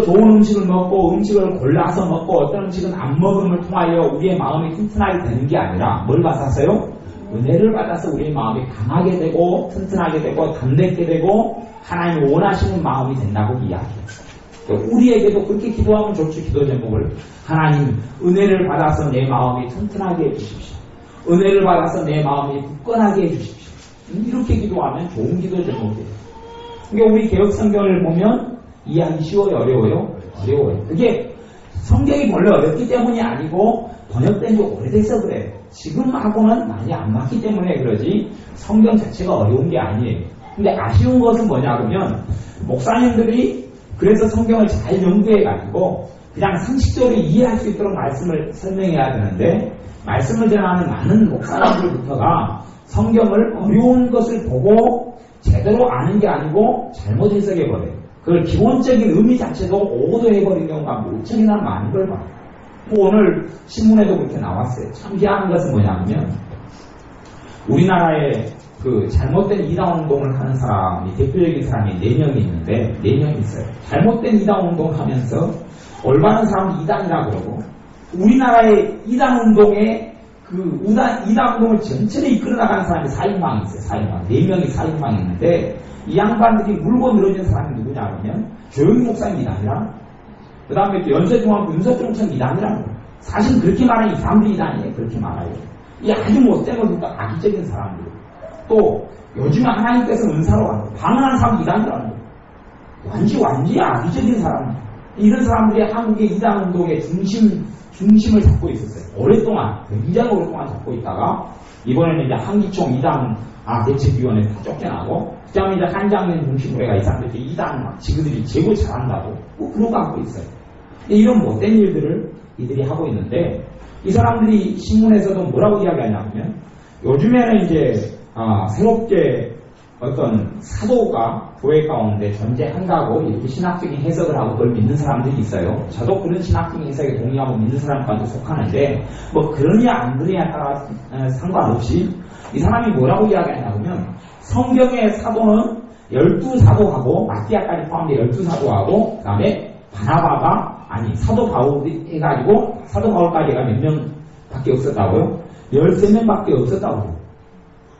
좋은 음식을 먹고 음식을 골라서 먹고 어떤 음식은 안 먹음을 통하여 우리의 마음이 튼튼하게 되는 게 아니라 뭘 받아서요? 은혜를 받아서 우리의 마음이 강하게 되고 튼튼하게 되고 담대게 되고 하나님이 원하시는 마음이 된다고 이야기해요. 우리에게도 그렇게 기도하면 좋죠. 기도 제목을 하나님 은혜를 받아서 내 마음이 튼튼하게 해주십시오. 은혜를 받아서 내 마음이 굳건하게 해주십시오. 이렇게 기도하면 좋은 기도 제목이에요. 그러니까 우리 개혁 성경을 보면 이해하기 쉬워요? 어려워요? 어려워요. 그게 성경이 원래 어렵기 때문이 아니고 번역된 지 오래돼서 그래요. 지금하고는 많이 안 맞기 때문에 그러지 성경 자체가 어려운 게 아니에요. 근데 아쉬운 것은 뭐냐 그러면 목사님들이 그래서 성경을 잘 연구해가지고 그냥 상식적으로 이해할 수 있도록 말씀을 설명해야 되는데 말씀을 전하는 많은 목사님들부터가 성경을 어려운 것을 보고 제대로 아는 게 아니고 잘못 해석해버려요. 그걸 기본적인 의미 자체도 오도해버린 경우가 무척이나 많은 걸 봐요. 오늘 신문에도 그렇게 나왔어요. 참 희한한 것은 뭐냐면 우리나라에 그 잘못된 이단운동을 하는 사람이 대표적인 사람이 4명이 있는데 4명이 있어요. 잘못된 이단운동을 하면서 올바른 사람은 이단이라고 그러고 우리나라의 이단운동에 그 이단운동을 전체를 이끌어나가는 사람이 4인방이 있어요. 4인방. 4명이 4인방이 있는데 이 양반들이 물고 늘어진 사람이 누구냐 그러면 조영희 목사님 이단이랑 그 다음에 또 연세중앙 윤석종천 이단이라고 사실 그렇게 말하는 이 사람들이 이단이에요. 그렇게 말해요. 이 아주 못된 것보다 악의적인 사람들. 또 요즘에 하나님께서 은사로 가고 방언하는 사람 이단이라는 거예요. 완전히 악의적인 사람. 이런 사람들이 한국의 이단운동의 중심을 잡고 있었어요. 오랫동안 굉장히 오랫동안 잡고 있다가 이번에는 이제 한기총 이단 대책위원회 다 쫓겨나고 그 다음에 이제 한장면 중심으로 해가 이 사람들이 이단 막 지그들이 제고 잘한다고 뭐 그러고 갖고 있어요. 이런 못된 일들을 이들이 하고 있는데 이 사람들이 신문에서도 뭐라고 이야기하냐면 요즘에는 이제 새롭게 어떤 사도가 교회 가운데 존재한다고 이렇게 신학적인 해석을 하고 그걸 믿는 사람들이 있어요. 저도 그런 신학적인 해석에 동의하고 믿는 사람 가운데 속하는데 뭐 그러냐 안 그러냐에 따라 상관없이 이 사람이 뭐라고 이야기하냐면 성경의 사도는 12사도하고 마띠아까지 포함된 12사도하고 그 다음에 바나바가 사도 바울이 해가지고 사도 바울까지가 몇 명밖에 없었다고요? 13명밖에 없었다고 해요.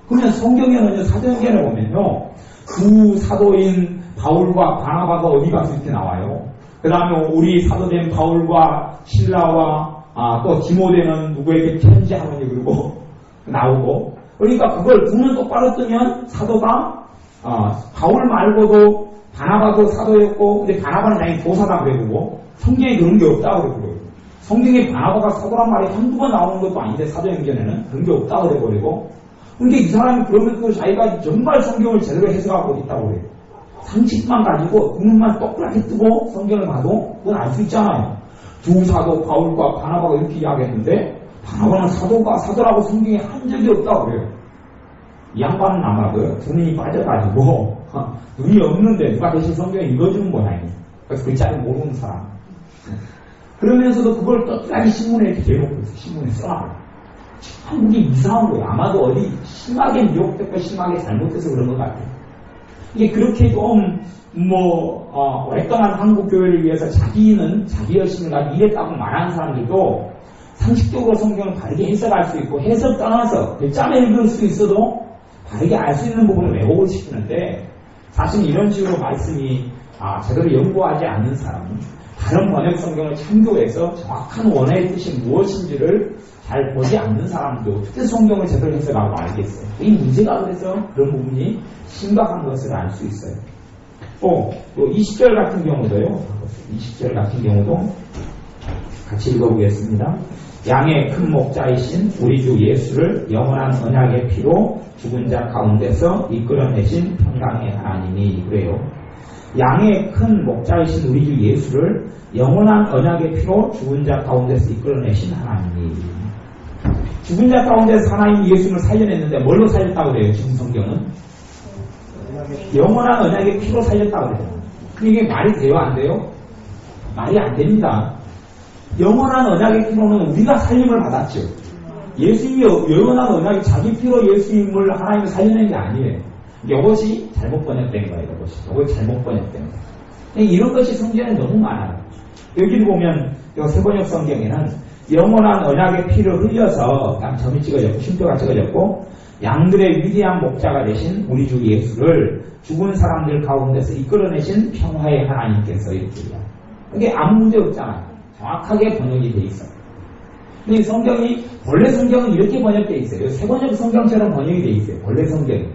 그러면 성경에는 사도행전에 보면요 그 사도인 바울과 바나바가 어디 가서 이렇게 나와요. 그 다음에 우리 사도된 바울과 실라와 또 디모데는 누구에게 편지하느니 그러고 나오고 그러니까 그걸 눈을 똑바로 뜨면 사도가 바울 말고도 바나바도 사도였고 근데 바나바는 당연히 교사다 그래보고 성경에 그런 게 없다고 그래버려요. 성경에 바나바가 사도란 말이 한두 번 나오는 것도 아닌데 사도행전에는 그런 게 없다고 그래버리고 그러니까 이 사람이 그러면 또 자기가 정말 성경을 제대로 해석하고 있다고 그래요. 상식만 가지고 눈만 똑같이 뜨고 성경을 봐도 그건 알 수 있잖아요. 두 사도 바울과 바나바가 이렇게 이야기했는데 바나바는 사도라고 성경에 한 적이 없다고 그래요. 이 양반은 아마 두 눈이 빠져가지고 눈이 없는데 누가 대신 성경을 읽어주는 거냐. 그래서 글자를 모르는 사람. 그러면서도 그걸 떳떳하게 신문에 이렇게 대놓고 있어요. 신문에 써놔요. 참 이게 이상한 거예요. 아마도 어디 심하게 미혹됐고 심하게 잘못돼서 그런 것 같아요. 이게 그렇게 좀 오랫동안 한국 교회를 위해서 자기 열심을 가지고 일했다고 말하는 사람들도 상식적으로 성경을 바르게 해석할 수 있고 해석 떠나서 글자만 읽을 수 있어도 바르게 알 수 있는 부분을 왜곡을 시키는데 사실 이런 식으로 말씀이 제대로 연구하지 않는 사람은 다른 번역 성경을 참조해서 정확한 원어의 뜻이 무엇인지를 잘 보지 않는 사람도 특히 성경을 제대로 해석하고 알겠어요. 이 문제가 그래서 그런 부분이 심각한 것을 알 수 있어요. 또 20절 같은 경우도요. 20절 같은 경우도 같이 읽어보겠습니다. 양의 큰 목자이신 우리 주 예수를 영원한 언약의 피로 죽은 자 가운데서 이끌어내신 평강의 하나님이 그래요. 양의 큰 목자이신 우리 주 예수를 영원한 언약의 피로 죽은 자 가운데서 이끌어내신 하나님이 죽은 자 가운데서 하나님 예수를 살려냈는데 뭘로 살렸다고 그래요? 지금 성경은 영원한 언약의 피로 살렸다고 그래요. 근데 이게 말이 돼요? 안 돼요? 말이 안 됩니다. 영원한 언약의 피로는 우리가 살림을 받았죠. 예수님이 영원한 언약의 자기 피로 예수님을 하나님이 살려낸 게 아니에요. 이것이 잘못 번역된 거예요. 이것이 잘못 번역된 거예요. 이런 것이 성경에 너무 많아요. 여기를 보면 이 새번역 성경에는 영원한 언약의 피를 흘려서 딱 점이 찍어졌고 쉼표가 찍어졌고 양들의 위대한 목자가 되신 우리 주 예수를 죽은 사람들 가운데서 이끌어내신 평화의 하나님께서 이렇게요. 이게 아무 문제 없잖아요. 정확하게 번역이 돼 있어요. 근데 이 성경이 본래 성경은 이렇게 번역돼 있어요. 새번역 성경처럼 번역이 돼 있어요. 본래 성경이.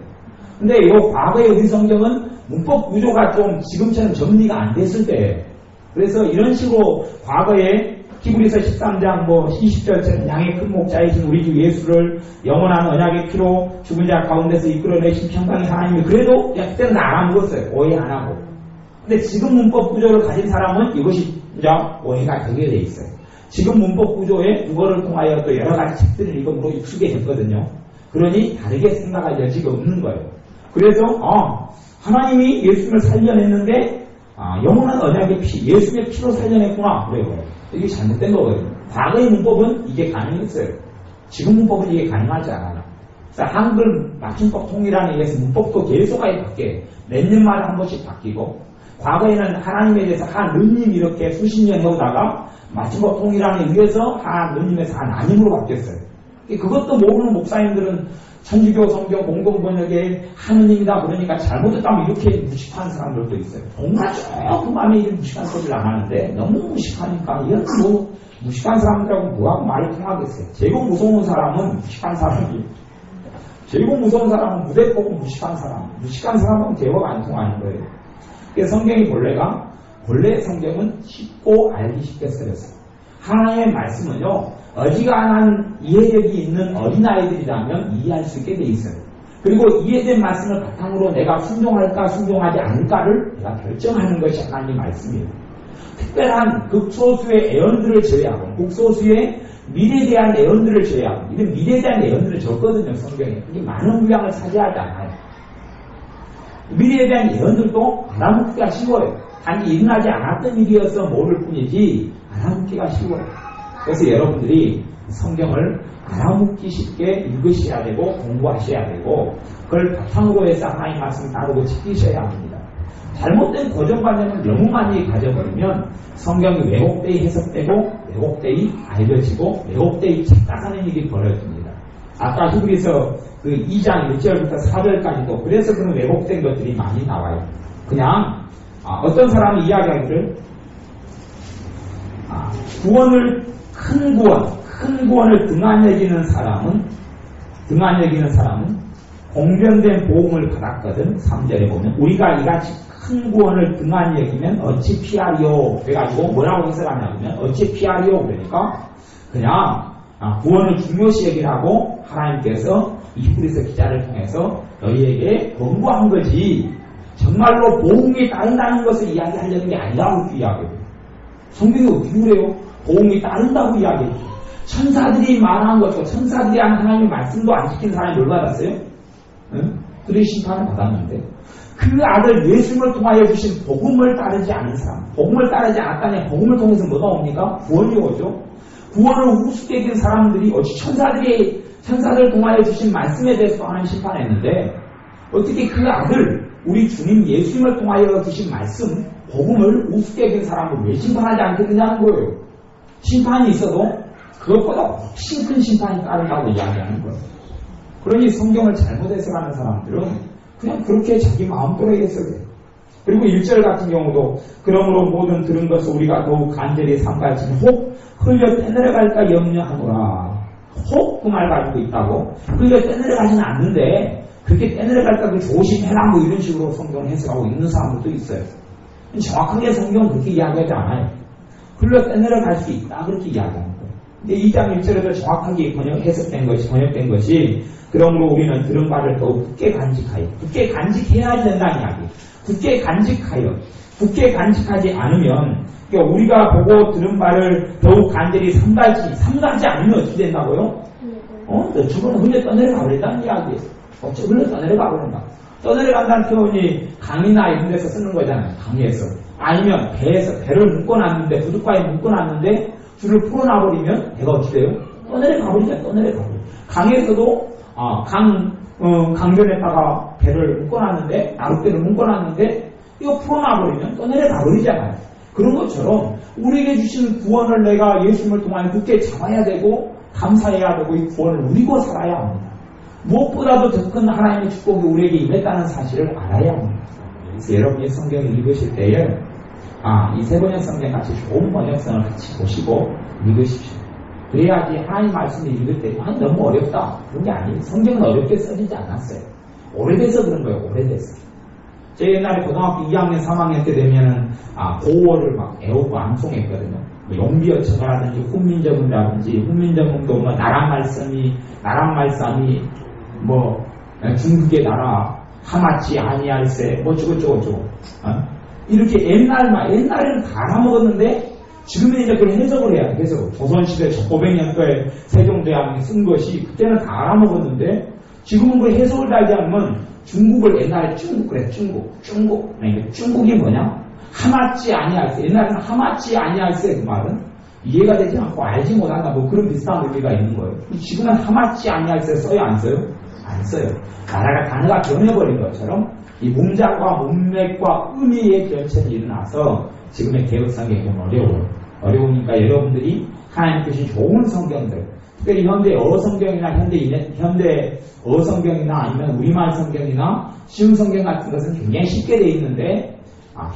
근데 이 과거의 우리 성경은 문법 구조가 좀 지금처럼 정리가 안 됐을 때, 그래서 이런 식으로 과거에 히브리서 13장 20절처럼 양의 큰 목자이신 우리 주 예수를 영원한 언약의 피로 죽은 자 가운데서 이끌어내신 평강의 하나님이 그래도 그때는 알아먹었어요. 오해 안 하고. 근데 지금 문법 구조를 가진 사람은 이것이 이제 오해가 되게 돼 있어요. 지금 문법 구조에 국어를 통하여 또 여러 가지 책들을 읽음으로 익숙해졌거든요. 그러니 다르게 생각할 여지가 없는 거예요. 그래서 하나님이 예수를 살려냈는데 영원한 언약의 피, 예수의 피로 살려냈구나. 그래요. 이게 잘못된 거거든요. 과거의 문법은 이게 가능했어요. 지금 문법은 이게 가능하지 않아요. 그래서 한글 맞춤법 통일안에 의해서 문법도 계속 바뀌어요. 몇 년마다 한 번씩 바뀌고, 과거에는 하나님에 대해서 한 르님 이렇게 수십 년 해오다가 맞춤법 통일안에 의해서 한 르님에서 한 아님으로 바뀌었어요. 그것도 모르는 목사님들은 천주교 성경 공동번역에 하느님이다 그러니까 잘못했다면 이렇게 무식한 사람들도 있어요. 정말 조금 마음에 이런 무식한 소리를 안 하는데 너무 무식하니까 이런 무식한 사람들하고 뭐하고 말이 통하겠어요. 제일 무서운 사람은 무식한 사람이, 제일 무서운 사람은 무대 보고 무식한 사람은 대화가 안 통하는 거예요. 그래서 성경이 본래 성경은 쉽고 알기 쉽게 쓰였어요. 하나님의 말씀은요, 어지간한 이해력이 있는 어린아이들이라면 이해할 수 있게 돼 있어요. 그리고 이해된 말씀을 바탕으로 내가 순종할까 순종하지 않을까를 내가 결정하는 것이 하나님의 말씀이에요. 특별한 극소수의 애언들을 제외하고 극소수의 미래에 대한 애언들을 제외하고, 이런 미래에 대한 애언들을 적거든요. 성경에. 이게 많은 분량을 차지하지 않아요. 미래에 대한 예언들도 알아듣기가 쉬워요. 단지 일어나지 않았던 일이어서 모를 뿐이지 알아듣기가 쉬워요. 그래서 여러분들이 성경을 알아듣기 쉽게 읽으셔야 되고 공부하셔야 되고, 그걸 바탕으로 해서 하나님의 말씀을 다루고 지키셔야 합니다. 잘못된 고정관념을 너무 많이 가져버리면 성경이 왜곡되이 해석되고 왜곡되이 알려지고 왜곡되이 착각하는 일이 벌어집니다. 아까 히브리서 2장 1절부터 4절까지도 그래서 그런 왜곡된 것들이 많이 나와요. 그냥 어떤 사람이 이야기하기를 구원을 큰 구원을 등한 여기는 사람은 공변된 보응을 받았거든. 3절에 보면 우리가 이같이 큰 구원을 등한 여기면 어찌 피하리오. 그래가지고 뭐라고 해석하냐면 어찌 피하리오. 그러니까 그냥 구원을 중요시 여기라고 하나님께서 이 히브리서 기자를 통해서 너희에게 권고한 거지, 정말로 보응이 따른다는 것을 이야기하려는 게 아니라고 이야기해요. 성경이 어떻게 그래요? 보응이 따른다고 이야기해요. 천사들이 말한 것도, 천사들이 한 하나님의 말씀도 안 지킨 사람이 뭘 받았어요? 응? 그들이 심판을 받았는데, 그 아들 예수님을 통하여 주신 복음을 따르지 않은 사람, 복음을 따르지 않았다니 복음을 통해서 뭐가 옵니까? 구원이 오죠. 구원을 우습게 여긴 사람들이 어찌 천사들을 통하여 주신 말씀에 대해서 하나님 심판했는데, 어떻게 그 아들 우리 주님 예수님을 통하여 주신 말씀 복음을 우습게 여긴 사람을 왜 심판하지 않겠느냐는 거예요. 심판이 있어도 그것보다 훨씬 큰 심판이 따른다고 이야기하는 거예요. 그러니 성경을 잘못 해석하는 사람들은 그냥 그렇게 자기 마음대로 해석해요. 그리고 1절 같은 경우도 그러므로 모든 들은 것을 우리가 더욱 간절히 삼가지니 혹 흘려 떼내려갈까 염려하노라. 혹 그 말 가지고 있다고. 흘려 떼내려가지는 않는데 그렇게 떼내려갈까 그 조심해라 뭐 이런 식으로 성경을 해석하고 있는 사람들도 있어요. 정확하게 성경은 그렇게 이야기하지 않아요. 흘려 떼내려갈 수 있다 그렇게 이야기하는 거예요. 근데 2장 1절에도 정확하게 번역된 것이 그러므로 우리는 들은 바를 더욱 굳게 간직해야 된다는 이야기. 굳게 간직하지 않으면, 그러니까 우리가 보고 들은 바를 더욱 간절히 삼가지 않으면 어떻게 된다고요? 저거는 흘려 떠내려가 버린다는 이야기예요. 흘려 떠내려가 버린다. 떠내려간다는 표현이 강이나 이런 데서 쓰는 거잖아요. 강에서. 아니면 배를 묶어놨는데, 부둣가에 묶어놨는데 줄을 풀어놔버리면 배가 어떻게 돼요? 떠내려가 버리죠. 강에서도 강변에다가 배를 묶어놨는데, 나룻배를 묶어놨는데, 이거 풀어놔버리면 떠내려 가버리잖아요. 그런 것처럼 우리에게 주신 구원을 내가 예수님을 통한 굳게 잡아야 되고 감사해야 되고 이 구원을 누리고 살아야 합니다. 무엇보다도 더 큰 하나님의 축복이 우리에게 임했다는 사실을 알아야 합니다. 그래서 여러분이 성경을 읽으실 때에 이 세 번역 성경 같이 좋은 번역성을 같이 보시고 읽으십시오. 그래야지 하나님 말씀을 읽을 때 너무 어렵다 그런 게 아니에요. 성경은 어렵게 써지지 않았어요. 오래돼서 그런 거예요. 오래돼서. 제가 옛날에 고등학교 2학년, 3학년 때 되면은 고어를 막 애우고 암송했거든요. 용비어처가라든지 훈민정음도 뭐 나란 말씀이 뭐 중국의 나라 하마치 아니할세 뭐 저거 이렇게 옛날에는 다 알아먹었는데 지금은 이제 그걸 해석을 해야 돼. 그래서 조선시대 1900년도에 세종대왕이 쓴 것이 그때는 다 알아먹었는데 지금은 그 해석을 다 하지 않으면 중국을 옛날에 중국. 그러니까 중국이 뭐냐? 하마치 아니할세. 옛날에는 하마치 아니할세 그 말은 이해가 되지 않고 알지 못한다. 뭐 그런 비슷한 의미가 있는 거예요. 지금은 하마치 아니할세 써요? 안 써요? 안 써요. 나라가 단어가 변해버린 것처럼 이 문장과 문맥과 의미의 변천이 일어나서 지금의 개혁성경이 좀 어려우니까 여러분들이 하나님 주신 좋은 성경들, 특별히 현대 어성경이나 현대 어성경이나 아니면 우리말 성경이나 쉬운 성경 같은 것은 굉장히 쉽게 되어 있는데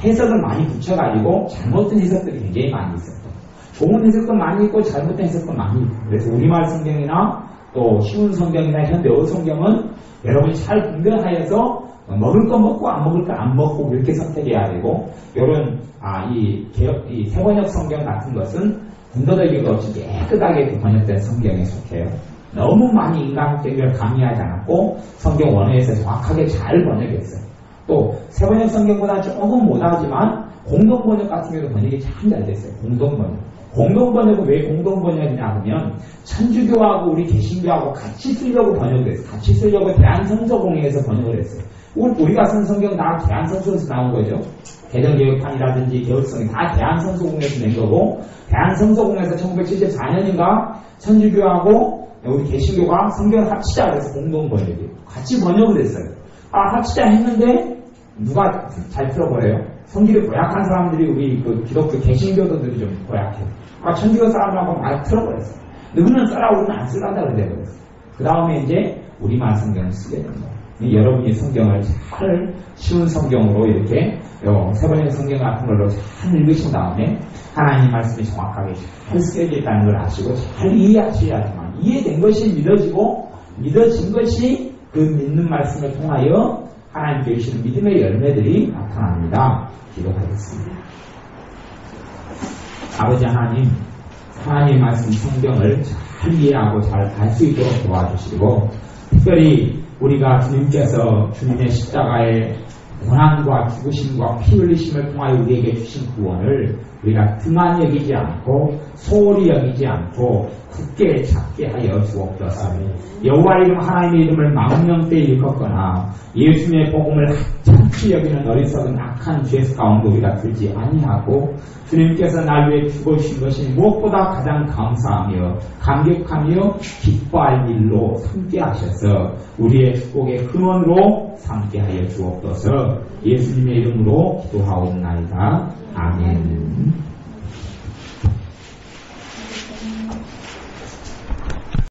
해석을 많이 붙여가지고 잘못된 해석들이 굉장히 많이 있어요. 좋은 해석도 많이 있고 잘못된 해석도 많이 있고 그래서 우리말 성경이나 또 쉬운 성경이나 현대 어성경은 여러분이 잘 분별하여서 먹을 거 먹고 안 먹을 거 안 먹고 그렇게 선택해야 되고 이런 이 세번역 성경 같은 것은 군더더기가 없이 깨끗하게 번역된 성경에 속해요. 너무 많이 인간적을 가미하지 않았고 성경 원어에서 정확하게 잘 번역했어요. 또 세번역 성경보다 조금 못하지만 공동번역 같은 경우도 번역이 참 잘 됐어요. 공동번역은 왜 공동번역이냐 하면 천주교하고 우리 개신교하고 같이 쓰려고 번역을 했어요. 같이 쓰려고 대한성서공회에서 번역을 했어요. 우리가 쓴 성경은 다 대한성서에서 나온 거죠. 개정개혁판이라든지 개혁성이 다 대한성서공회에서 낸 거고 대한성서공회에서 1974년인가 천주교하고 우리 개신교가 성경을 합치자 그래서 공동번역이에요. 같이 번역을 했어요. 합치자 했는데 누가 잘 틀어버려요? 성질이 고약한 사람들이 우리 그 기독교 개신교도들이 좀 고약해요. 천주교 사람들하고 말 틀어버렸어요. 너희는 써라 우리는 안 쓰란다 그래버렸어요. 그 다음에 이제 우리말 성경을 쓰게 된 거예요. 여러분이 성경을 잘 쉬운 성경으로 이렇게 세번역 성경 같은 걸로 잘 읽으신 다음에 하나님 말씀이 정확하게 잘 쓰여져 있다는 걸 아시고 잘 이해하셔야지만 이해된 것이 믿어진 것이 그 믿는 말씀을 통하여 하나님께 주시는 믿음의 열매들이 나타납니다. 기도하겠습니다. 아버지 하나님 말씀 성경을 잘 이해하고 잘 알 수 있도록 도와주시고 특별히 우리가 주님께서 주님의 십자가의 고난과 죽으심과 피 흘리심을 통하여 우리에게 주신 구원을 우리가 등한 여기지 않고 소홀히 여기지 않고 굳게 잡게 하여 주옵소서. 여호와 이름 하나님의 이름을 망령때 일컫거나 예수님의 복음을 하찮게 여기는 어리석은 악한 죄 가운데 우리가 들지 아니하고 주님께서 날 위해 죽으신 것이 무엇보다 가장 감사하며 감격하며 기뻐할 일로 삼게 하셔서 우리의 축복의 근원으로 삼게 하여 주옵소서. 예수님의 이름으로 기도하옵나이다. 아멘.